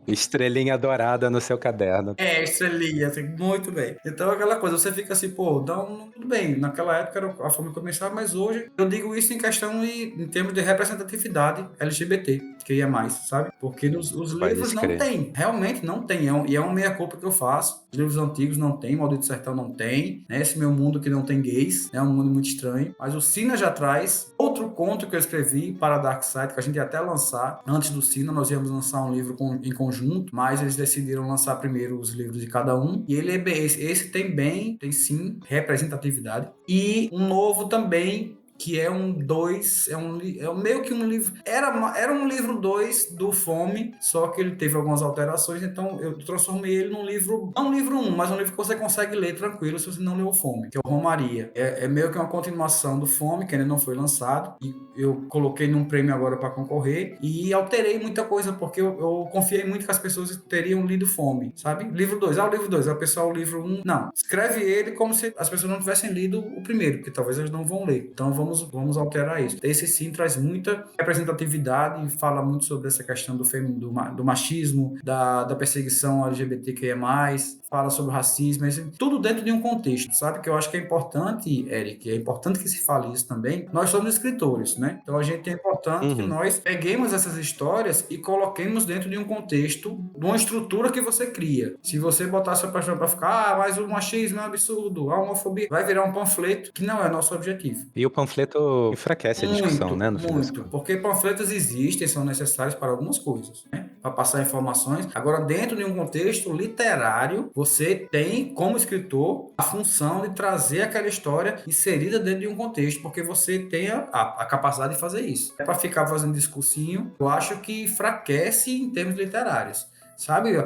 Estrelinha dourada no seu caderno. estrelinha, assim, muito bem. Então aquela coisa, você fica assim, pô, tudo bem, naquela época era a forma que eu pensava, mas hoje eu digo isso em questão em termos de representatividade LGBT, que ia mais, sabe? Porque os livros não tem, realmente não tem, e é uma meia-culpa que eu faço. Os livros antigos não tem, Maldito Sertão não tem, né? Esse meu mundo que não tem gays, é um mundo muito estranho. Mas o Sina já traz outro conto que eu escrevi para a Dark Side, que a gente ia até lançar. Antes do Sina, nós íamos lançar um livro em conjunto, mas eles decidiram lançar primeiro os livros de cada um. E ele esse tem sim representatividade. E um novo também, que é um 2, é meio que um livro, era um livro 2 do Fome, só que ele teve algumas alterações, então eu transformei ele num livro, não um livro 1, mas um livro que você consegue ler tranquilo se você não leu o Fome, que é o Romaria. É meio que uma continuação do Fome, que ainda não foi lançado, e eu coloquei num prêmio agora para concorrer, e alterei muita coisa, porque eu confiei muito que as pessoas teriam lido Fome, sabe? Livro 2, o livro 2, o pessoal, o livro 1, não. Escreve ele como se as pessoas não tivessem lido o primeiro, porque talvez elas não vão ler. Então vamos alterar isso. Esse sim traz muita representatividade e fala muito sobre essa questão do machismo, da perseguição LGBTQIA+, fala sobre o racismo, tudo dentro de um contexto, sabe? Que eu acho que é importante, Eric, é importante que se fale isso também. Nós somos escritores, né? Então a gente é importante que nós peguemos essas histórias e coloquemos dentro de um contexto, de uma estrutura que você cria. Se você botar sua paixão para ficar, mas o machismo é um absurdo, a homofobia, vai virar um panfleto que não é nosso objetivo. E o panfleto enfraquece a discussão, né? No fim das contas. Porque panfletos existem, são necessários para algumas coisas, né? Para passar informações. Agora, dentro de um contexto literário, você tem, como escritor, a função de trazer aquela história inserida dentro de um contexto, porque você tem a capacidade de fazer isso. É para ficar fazendo discursinho, eu acho que enfraquece em termos literários, sabe?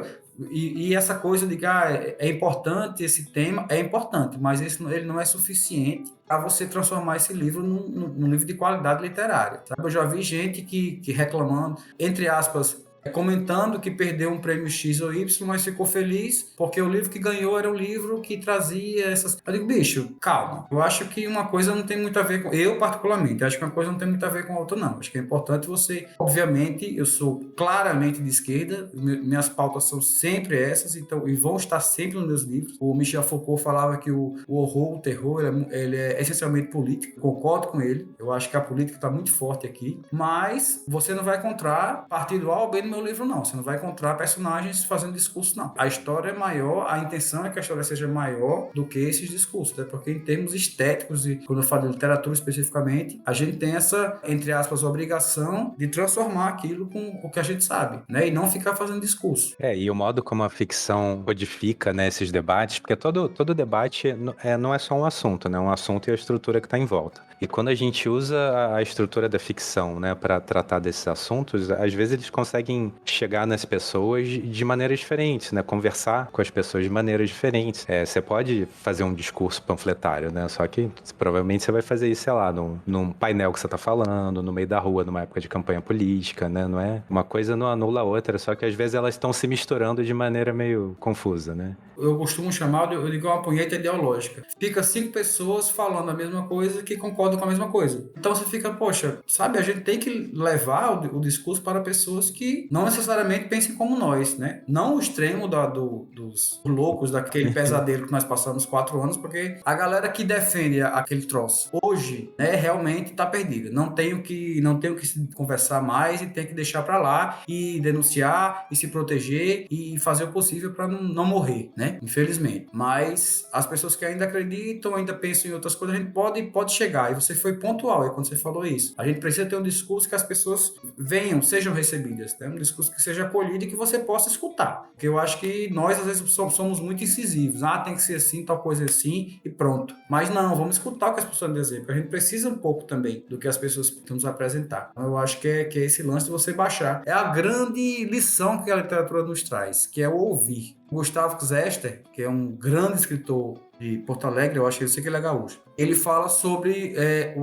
E essa coisa de que é importante esse tema, é importante, mas ele não é suficiente para você transformar esse livro num livro de qualidade literária. Sabe? Eu já vi gente que reclamando, entre aspas, comentando que perdeu um prêmio X ou Y, mas ficou feliz porque o livro que ganhou era um livro que trazia essas... Eu digo, bicho, calma. Eu acho que uma coisa não tem muito a ver com... Eu, particularmente, acho que uma coisa não tem muito a ver com a outra, não. Acho que é importante você... Obviamente, eu sou claramente de esquerda, minhas pautas são sempre essas, então, e vão estar sempre nos meus livros. O Michel Foucault falava que o horror, o terror, ele é essencialmente político. Concordo com ele. Eu acho que a política está muito forte aqui, mas você não vai encontrar partido A ou B no meu livro, não. Você não vai encontrar personagens fazendo discurso, não. A história é maior, a intenção é que a história seja maior do que esses discursos, né? Porque em termos estéticos, e quando eu falo de literatura especificamente, a gente tem essa, entre aspas, obrigação de transformar aquilo com o que a gente sabe, né? E não ficar fazendo discurso. E o modo como a ficção codifica, né, esses debates, porque todo debate não é só um assunto, né? Um assunto e a estrutura que está em volta. E quando a gente usa a estrutura da ficção, né, para tratar desses assuntos, às vezes eles conseguem podem chegar nas pessoas de maneiras diferentes, né? Conversar com as pessoas de maneiras diferentes. Você pode fazer um discurso panfletário, né? Só que provavelmente você vai fazer isso, sei lá, num painel que você tá falando, no meio da rua, numa época de campanha política, né? Não é? Uma coisa não anula a outra, só que às vezes elas estão se misturando de maneira meio confusa, né? Eu costumo chamar, eu digo uma punheta ideológica. Fica 5 pessoas falando a mesma coisa que concordam com a mesma coisa. Então você fica, poxa, sabe, a gente tem que levar o discurso para pessoas que não necessariamente pensem como nós, né? Não o extremo dos loucos, daquele pesadelo que nós passamos 4 anos, porque a galera que defende aquele troço hoje, né, realmente está perdida. Não tem o que se conversar mais e tem que deixar para lá e denunciar e se proteger e fazer o possível para não morrer, né? Infelizmente. Mas as pessoas que ainda acreditam, ainda pensam em outras coisas, a gente pode chegar. E você foi pontual aí quando você falou isso. A gente precisa ter um discurso que as pessoas venham, sejam recebidas, né? Um discurso que seja acolhido e que você possa escutar. Porque eu acho que nós, às vezes, somos muito incisivos. Tem que ser assim, tal coisa assim e pronto. Mas não, vamos escutar o que as pessoas dizem, porque a gente precisa um pouco também do que as pessoas tentam nos apresentar. Então, eu acho que é esse lance de você baixar. É a grande lição que a literatura nos traz, que é o ouvir. Gustavo Zester, que é um grande escritor de Porto Alegre, eu sei que ele é gaúcho. Ele fala sobre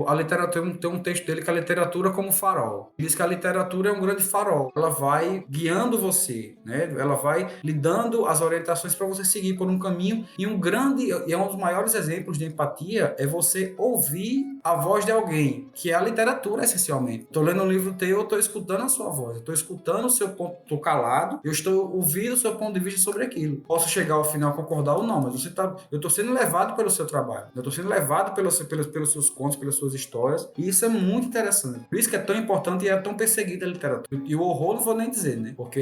a literatura, tem um texto dele que é a literatura como farol. Ele diz que a literatura é um grande farol. Ela vai guiando você, né? Ela vai lhe dando as orientações para você seguir por um caminho. E um dos maiores exemplos de empatia é você ouvir a voz de alguém, que é a literatura, essencialmente. Estou lendo um livro teu, eu estou escutando a sua voz, eu estou escutando o seu ponto, estou calado, eu estou ouvindo o seu ponto de vista sobre aquilo. Posso chegar ao final a concordar ou não, mas eu estou sendo levado pelo seu trabalho, eu estou sendo levado pelos seus contos, pelas suas histórias, e isso é muito interessante. Por isso que é tão importante e é tão perseguida a literatura. E o horror não vou nem dizer, né? Porque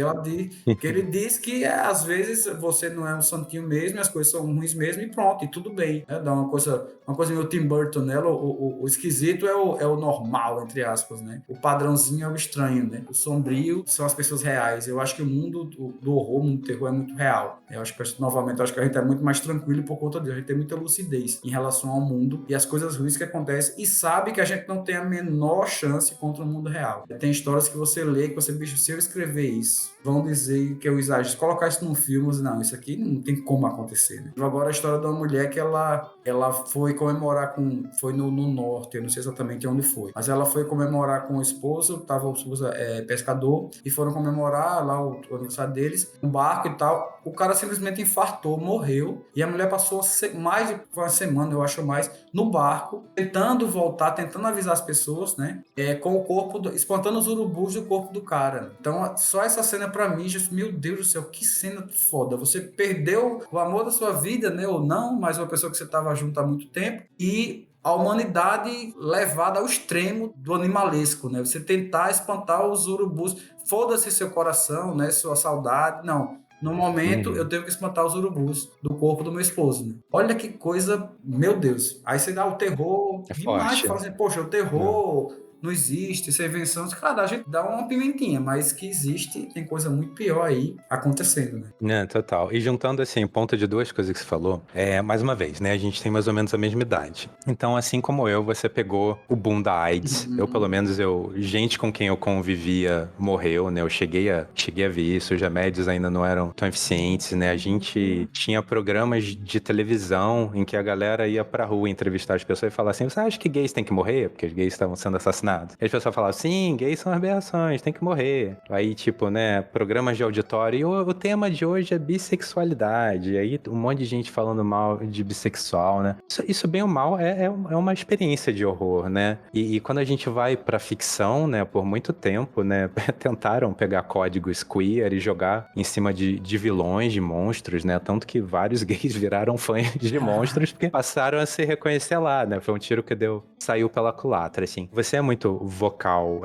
ele diz que às vezes você não é um santinho mesmo, as coisas são ruins mesmo e pronto, e tudo bem, né? Dá uma coisa meio Tim Burton, né? O esquisito é o normal, entre aspas, né? O padrãozinho é o estranho, né? O sombrio são as pessoas reais. Eu acho que o mundo do horror, o mundo do terror é muito real. Eu acho que a gente é muito mais tranquilo por conta disso. A gente tem muita lucidez em relação ao mundo e as coisas ruins que acontecem e sabe que a gente não tem a menor chance contra o mundo real. Tem histórias que você lê, que você, bicho, se eu escrever isso, vão dizer que eu exagero. Se colocar isso num filme, não, isso aqui não tem como acontecer, né? Agora a história de uma mulher que ela foi comemorar foi no norte, eu não sei exatamente onde foi, mas ela foi comemorar com o esposo, o esposo pescador, e foram comemorar lá o aniversário deles, um barco e tal. O cara simplesmente infartou, morreu, e a mulher passou mais de uma semana, eu acho mais, no barco, tentando voltar, tentando avisar as pessoas, né? Com o corpo, espantando os urubus do corpo do cara. Então, só essa cena pra mim, meu Deus do céu, que cena foda. Você perdeu o amor da sua vida, né? Ou não, mas uma pessoa que você tava junto há muito tempo, e a humanidade levada ao extremo do animalesco, né? Você tentar espantar os urubus, foda-se seu coração, né? Sua saudade, não. No momento, eu tenho que espantar os urubus do corpo do meu esposo, né? Olha que coisa, meu Deus. Aí você dá o terror demais, fala assim, poxa, o terror não existe, isso é invenção. Cara, a gente dá uma pimentinha, mas que existe, tem coisa muito pior aí acontecendo, né? Total. E juntando, assim, o ponto de duas coisas que você falou, mais uma vez, né? A gente tem mais ou menos a mesma idade. Então, assim como eu, você pegou o boom da AIDS. Eu, pelo menos, gente com quem eu convivia morreu, né? Eu cheguei a ver isso, os remédios ainda não eram tão eficientes, né? A gente tinha programas de televisão em que a galera ia pra rua entrevistar as pessoas e falar assim, você acha que gays têm que morrer? Porque os gays estavam sendo assassinados. E as pessoas falavam, sim, gays são aberrações, tem que morrer. Aí, tipo, né, programas de auditório. E o tema de hoje é bissexualidade. E aí, um monte de gente falando mal de bissexual, né? Isso bem ou mal, é uma experiência de horror, né? E quando a gente vai pra ficção, né, por muito tempo, né, tentaram pegar códigos queer e jogar em cima de vilões, de monstros, né? Tanto que vários gays viraram fãs de monstros porque passaram a se reconhecer lá, né? Foi um tiro que saiu pela culatra, assim. Você é muito vocal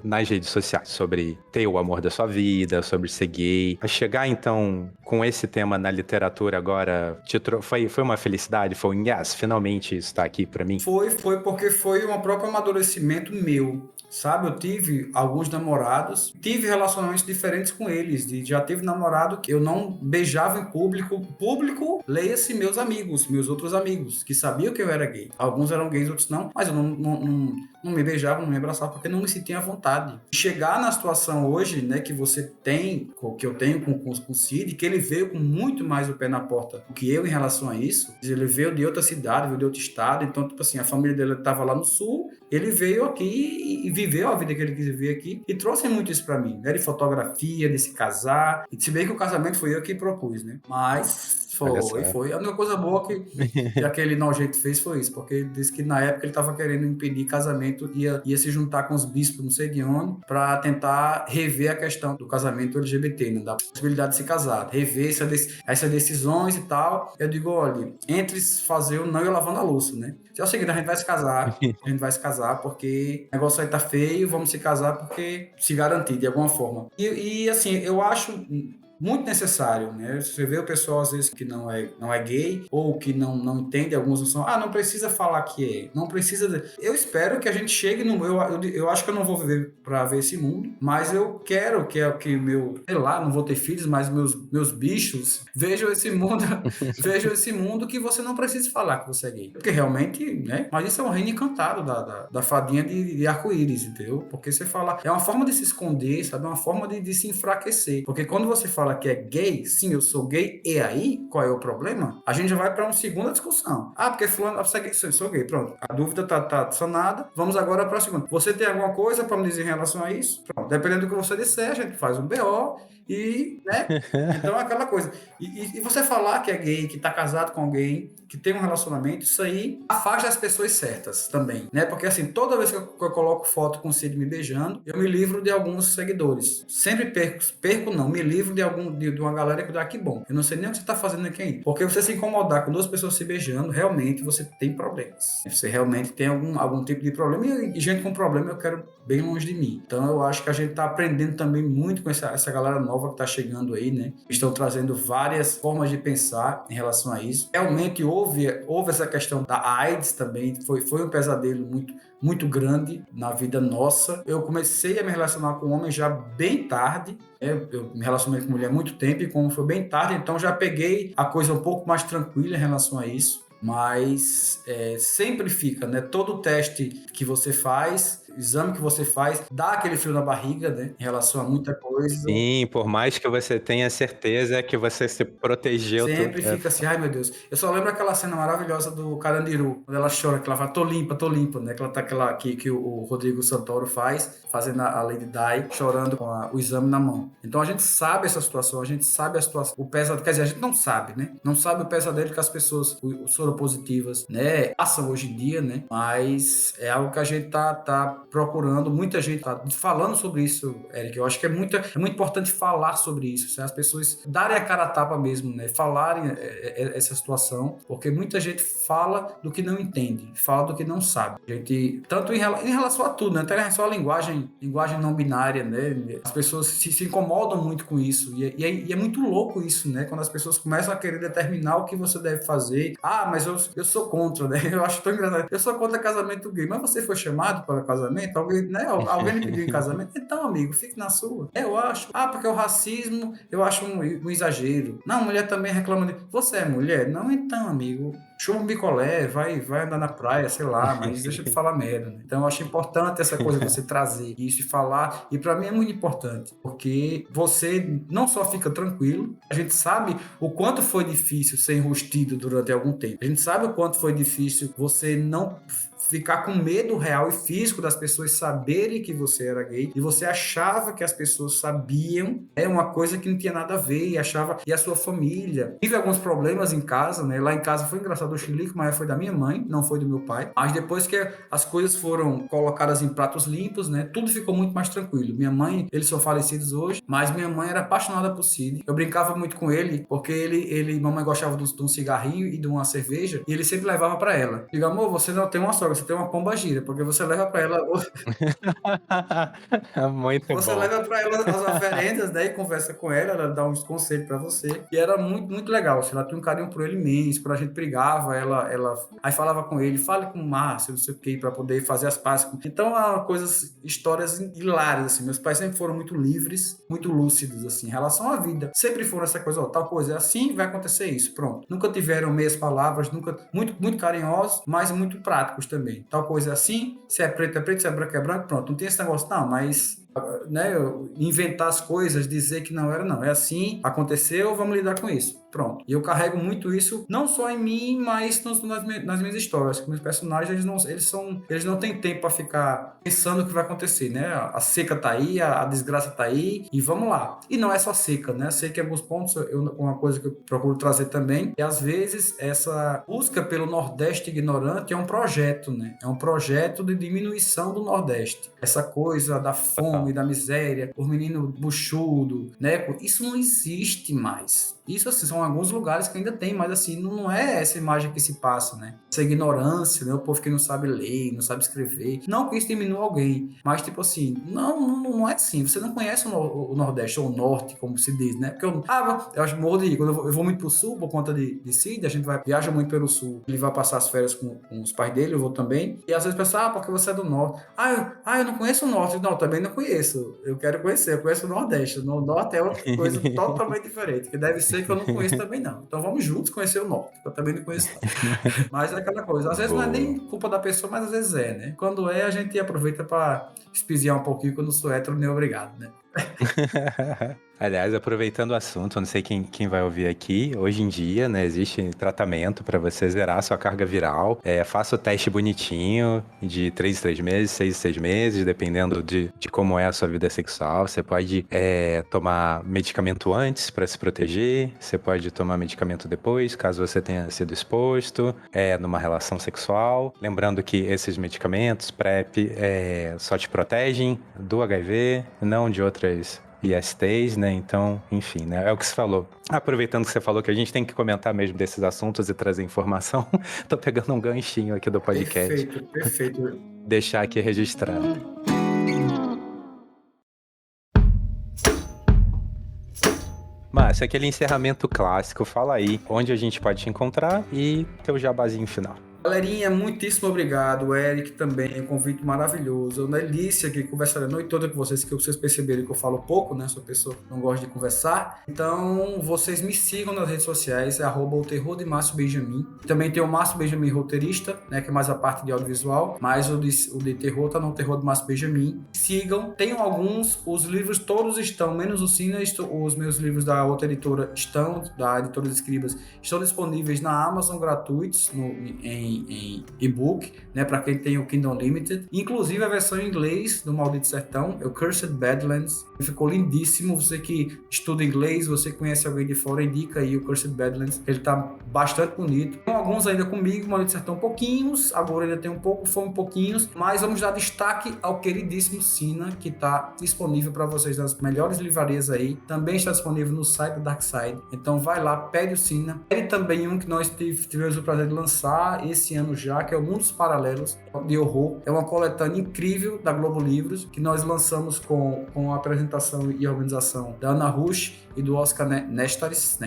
nas redes sociais sobre ter o amor da sua vida, sobre ser gay. A chegar, então, com esse tema na literatura agora, foi uma felicidade? Foi um yes, finalmente isso tá aqui pra mim? Foi porque foi um próprio amadurecimento meu. Sabe, eu tive alguns namorados, tive relacionamentos diferentes com eles, já tive namorado que eu não beijava em público, leia-se meus amigos, meus outros amigos, que sabiam que eu era gay. Alguns eram gays, outros não, mas eu não me beijava, não me abraçava, porque não me sentia à vontade. Chegar na situação hoje, né, que você tem, que eu tenho com o Cid, que ele veio com muito mais o pé na porta do que eu em relação a isso. Ele veio de outra cidade, veio de outro estado, então, tipo assim, a família dele estava lá no sul, ele veio aqui e viveu a vida que ele quis viver aqui e trouxe muito isso para mim, né, de fotografia, de se casar, e se bem que o casamento foi eu que propus, né, mas Olha só. foi. A única coisa boa que aquele nojento fez foi isso, porque ele disse que na época ele estava querendo impedir casamento, ia se juntar com os bispos, não sei de onde, para tentar rever a questão do casamento LGBT, né, da possibilidade de se casar, rever essas decisões e tal. Eu digo, olha, entre fazer o não e lavando a louça, né? Se é o seguinte, a gente vai se casar porque o negócio aí tá feio, vamos se casar porque se garantir de alguma forma. E assim, eu acho muito necessário, né? Você vê o pessoal às vezes que não é gay ou que não entende, alguns não são, não precisa falar que é, não precisa. Eu espero que a gente chegue no, eu acho que eu não vou viver para ver esse mundo, mas eu quero que meu, sei lá, não vou ter filhos, mas meus bichos vejam esse mundo, vejam esse mundo que você não precisa falar que você é gay, porque realmente, né? Mas isso é um reino encantado da fadinha de arco-íris, entendeu? Porque você fala, é uma forma de se esconder, sabe? É uma forma de se enfraquecer, porque quando você fala que é gay, sim, eu sou gay, e aí, qual é o problema? A gente já vai para uma segunda discussão. Porque fulano, você é gay, eu sou gay, pronto. A dúvida tá sanada, vamos agora para a segunda. Você tem alguma coisa para me dizer em relação a isso? Pronto, dependendo do que você disser, a gente faz um BO e, né? Então é aquela coisa. E você falar que é gay, que tá casado com alguém, que tem um relacionamento, isso aí afasta as pessoas certas também, né? Porque assim, toda vez que eu coloco foto com o Cid me beijando, eu me livro de alguns seguidores. Sempre perco não, me livro de uma galera que dá que bom. Eu não sei nem o que você tá fazendo aqui ainda. Porque você se incomodar com duas pessoas se beijando, realmente você tem problemas. Você realmente tem algum tipo de problema e gente com problema eu quero bem longe de mim. Então eu acho que a gente tá aprendendo também muito com essa galera nova que tá chegando aí, né? Estão trazendo várias formas de pensar em relação a isso. Realmente houve essa questão da AIDS também, foi um pesadelo muito grande na vida nossa. Eu comecei a me relacionar com homem já bem tarde. Eu me relacionei com mulher há muito tempo e como foi bem tarde, então já peguei a coisa um pouco mais tranquila em relação a isso. Mas sempre fica, né? Todo teste que você faz, exame que você faz, dá aquele frio na barriga, né? Em relação a muita coisa. Sim, por mais que você tenha certeza que você se protegeu. Sempre fica assim, ai meu Deus. Eu só lembro aquela cena maravilhosa do Carandiru, quando ela chora, que ela fala, tô limpa, né? Que ela tá que o Rodrigo Santoro fazendo a Lady Di, chorando com o exame na mão. Então a gente sabe essa situação, a gente sabe a situação, o pesadelo, quer dizer, a gente não sabe, né? Não sabe o pesadelo que as pessoas, os soropositivas, né, passam hoje em dia, né? Mas é algo que a gente tá procurando, muita gente tá falando sobre isso, Eric. Eu acho que é muito importante falar sobre isso, se as pessoas darem a cara a tapa mesmo, né? Falarem essa situação, porque muita gente fala do que não entende, fala do que não sabe. A gente, tanto em relação a tudo, né? Até em relação à linguagem não binária, né? As pessoas se incomodam muito com isso, e é muito louco isso, né? Quando as pessoas começam a querer determinar o que você deve fazer. Mas eu sou contra, né? Eu acho tão engraçado. Eu sou contra casamento gay, mas você foi chamado para casamento? Alguém, né? Alguém me pediu em casamento? Então, amigo, fique na sua. Eu acho. Porque o racismo, eu acho um exagero. Não, mulher também reclama de... Você é mulher? Não, então, amigo, chuma um bicolé, vai andar na praia, sei lá, mas deixa de falar merda, né? Então eu acho importante essa coisa de você trazer isso e falar, e pra mim é muito importante, porque você não só fica tranquilo, a gente sabe o quanto foi difícil ser enrustido durante algum tempo, a gente sabe o quanto foi difícil você não ficar com medo real e físico das pessoas saberem que você era gay e você achava que as pessoas sabiam, uma coisa que não tinha nada a ver e achava, e a sua família. Tive alguns problemas em casa, né? Lá em casa foi engraçado, o chilique, mas foi da minha mãe, não foi do meu pai. Mas depois que as coisas foram colocadas em pratos limpos, né? Tudo ficou muito mais tranquilo. Minha mãe, eles são falecidos hoje, mas minha mãe era apaixonada por Cid. Eu brincava muito com ele, porque mamãe gostava de um cigarrinho e de uma cerveja, e ele sempre levava pra ela. Digo, amor, você não tem uma sogra, você tem uma pomba gira, porque você leva pra ela... Muito você bom. leva pra ela as oferendas, né, e conversa com ela dá uns conselhos pra você. E era muito, muito legal. Ela tinha um carinho por ele imenso. Quando a gente brigava, ela aí falava com ele, fale com o Márcio, não sei o que, pra poder fazer as pazes. Então, histórias hilárias, assim. Meus pais sempre foram muito livres, muito lúcidos, assim, em relação à vida. Sempre foram essa coisa, tal coisa é assim, vai acontecer isso, pronto. Nunca tiveram meias palavras, nunca, muito, muito carinhosos, mas muito práticos também. também. Tal coisa é assim, se é preto, se é branco, pronto. Não tem esse negócio, não, mas né, inventar as coisas, dizer que não era, não. É assim, aconteceu, vamos lidar com isso. Pronto. E eu carrego muito isso, não só em mim, mas nas minhas histórias. Meus personagens, eles não têm tempo para ficar pensando o que vai acontecer, né? A seca tá aí, a desgraça tá aí, e vamos lá. E não é só seca, né? Sei que em alguns pontos, uma coisa que eu procuro trazer também, é às vezes essa busca pelo Nordeste ignorante é um projeto, né? É um projeto de diminuição do Nordeste. Essa coisa da fome, da miséria, os meninos buchudo, né? Isso não existe mais. Isso, assim, são alguns lugares que ainda tem, mas, assim, não é essa imagem que se passa, né? Essa ignorância, né? O povo que não sabe ler, não sabe escrever. Não que isso diminua alguém, mas, tipo assim, não é assim. Você não conhece o Nordeste, ou o Norte, como se diz, né? Porque eu acho morro de ir. Quando eu vou muito pro Sul, por conta de Cid, a gente viaja muito pelo Sul. Ele vai passar as férias com os pais dele, eu vou também. E às vezes pensa, porque você é do Norte. Eu não conheço o Norte. Não, também não conheço. Eu quero conhecer, eu conheço o Nordeste. O Norte é outra coisa totalmente diferente, que deve ser que eu não conheço também não. Então vamos juntos conhecer o Norte, que eu também não conheço não. Mas é aquela coisa, às vezes não é nem culpa da pessoa, mas às vezes é, né? Quando é, a gente aproveita para espiziar um pouquinho, quando sou hétero, nem obrigado, né? Aliás, aproveitando o assunto, eu não sei quem vai ouvir aqui, hoje em dia, né, existe tratamento para você zerar sua carga viral. Faça o teste bonitinho, de 3 em 3 meses, 6 em 6 meses, dependendo de como é a sua vida sexual. Você pode tomar medicamento antes para se proteger, você pode tomar medicamento depois, caso você tenha sido exposto numa relação sexual. Lembrando que esses medicamentos, PrEP, só te protegem do HIV, não de outras ISTs, né? Então, enfim, né? É o que você falou. Aproveitando que você falou que a gente tem que comentar mesmo desses assuntos e trazer informação, tô pegando um ganchinho aqui do podcast. Perfeito. Deixar aqui registrado. Márcio, aquele encerramento clássico, fala aí onde a gente pode te encontrar e teu jabazinho final. Galerinha, muitíssimo obrigado. O Eric também, um convite maravilhoso. A Elícia, que conversaria a noite toda com vocês, que vocês perceberam que eu falo pouco, né? Sou pessoa que não gosta de conversar. Então, vocês me sigam nas redes sociais, @o terror de Márcio Benjamin. Também tem o Márcio Benjamin roteirista, né? Que é mais a parte de audiovisual, mas o de terror tá no Terror de Márcio Benjamin. Sigam, tenham alguns, os livros todos estão, menos o Cine, os meus livros da outra editora da editora de Escribas, estão disponíveis na Amazon gratuitos, em e-book, né, para quem tem o Kindle Unlimited. Inclusive a versão em inglês do Maldito Sertão, é o Cursed Badlands. Ficou lindíssimo. Você que estuda inglês, você conhece alguém de fora, indica aí o Cursed Badlands. Ele tá bastante bonito. Tem alguns ainda comigo, Maldito Sertão pouquinhos, agora ainda tem um pouquinhos, mas vamos dar destaque ao queridíssimo Sina, que tá disponível para vocês nas melhores livrarias aí. Também está disponível no site da Darkside. Então vai lá, pede o Sina. Pede também um que nós tivemos o prazer de lançar esse ano já, que é o Mundos Paralelos de Horror. É uma coletânea incrível da Globo Livros, que nós lançamos com a apresentação e organização da Ana Rush e do Oscar Nestares.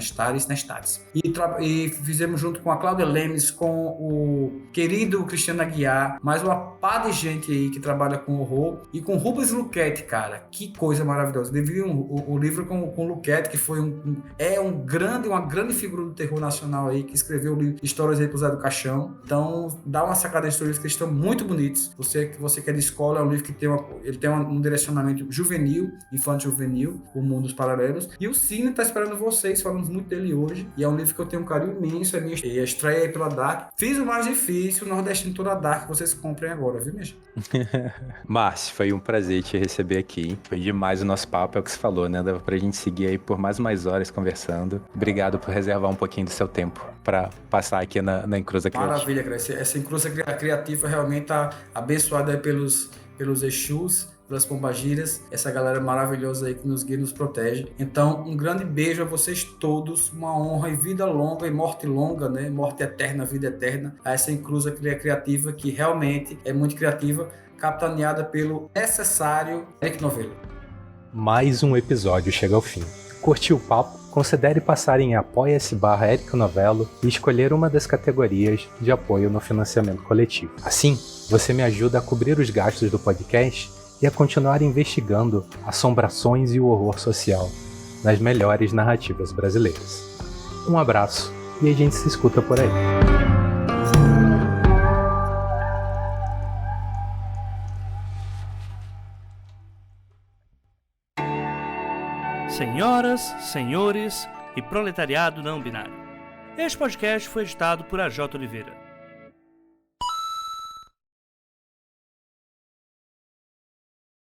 E fizemos junto com a Cláudia Lemes, com o querido Cristiano Aguiar, mais uma pá de gente aí que trabalha com horror, e com Rubens Luquete, cara, que coisa maravilhosa. Devia o livro com o Luquete, que foi uma grande figura do terror nacional aí, que escreveu o livro Histórias aí pro Zé do Caixão. Então, dá uma sacada de histórias que estão muito bonitos. Você que é de escola, é um livro que tem um direcionamento juvenil, infantil juvenil, o Mundo dos Paralelos. E o Cine tá esperando vocês, falamos muito dele hoje. E é um livro que eu tenho um carinho imenso, é minha estreia aí pela Dark. Fiz o mais difícil, o Nordestino toda Dark, vocês comprem agora, viu, minha gente? Márcio, foi um prazer te receber aqui. Foi demais o nosso papo, é o que você falou, né? Dava pra gente seguir aí por mais horas conversando. Obrigado por reservar um pouquinho do seu tempo para passar aqui na Encruza Criativa. Maravilha, Grace. Essa Encruza Criativa realmente tá abençoada aí pelos Exus, pelas pombagiras, essa galera maravilhosa aí que nos guia e nos protege. Então, um grande beijo a vocês todos, uma honra e vida longa e morte longa, né? Morte eterna, vida eterna, a essa Encruza Criativa, que realmente é muito criativa, capitaneada pelo necessário Eric Novello. Mais um episódio chega ao fim. Curtiu o papo? Considere passar em apoia-se/Eric Novello e escolher uma das categorias de apoio no financiamento coletivo. Assim, você me ajuda a cobrir os gastos do podcast e a continuar investigando assombrações e o horror social nas melhores narrativas brasileiras. Um abraço e a gente se escuta por aí. Senhoras, senhores e proletariado não binário. Este podcast foi editado por AJ Oliveira.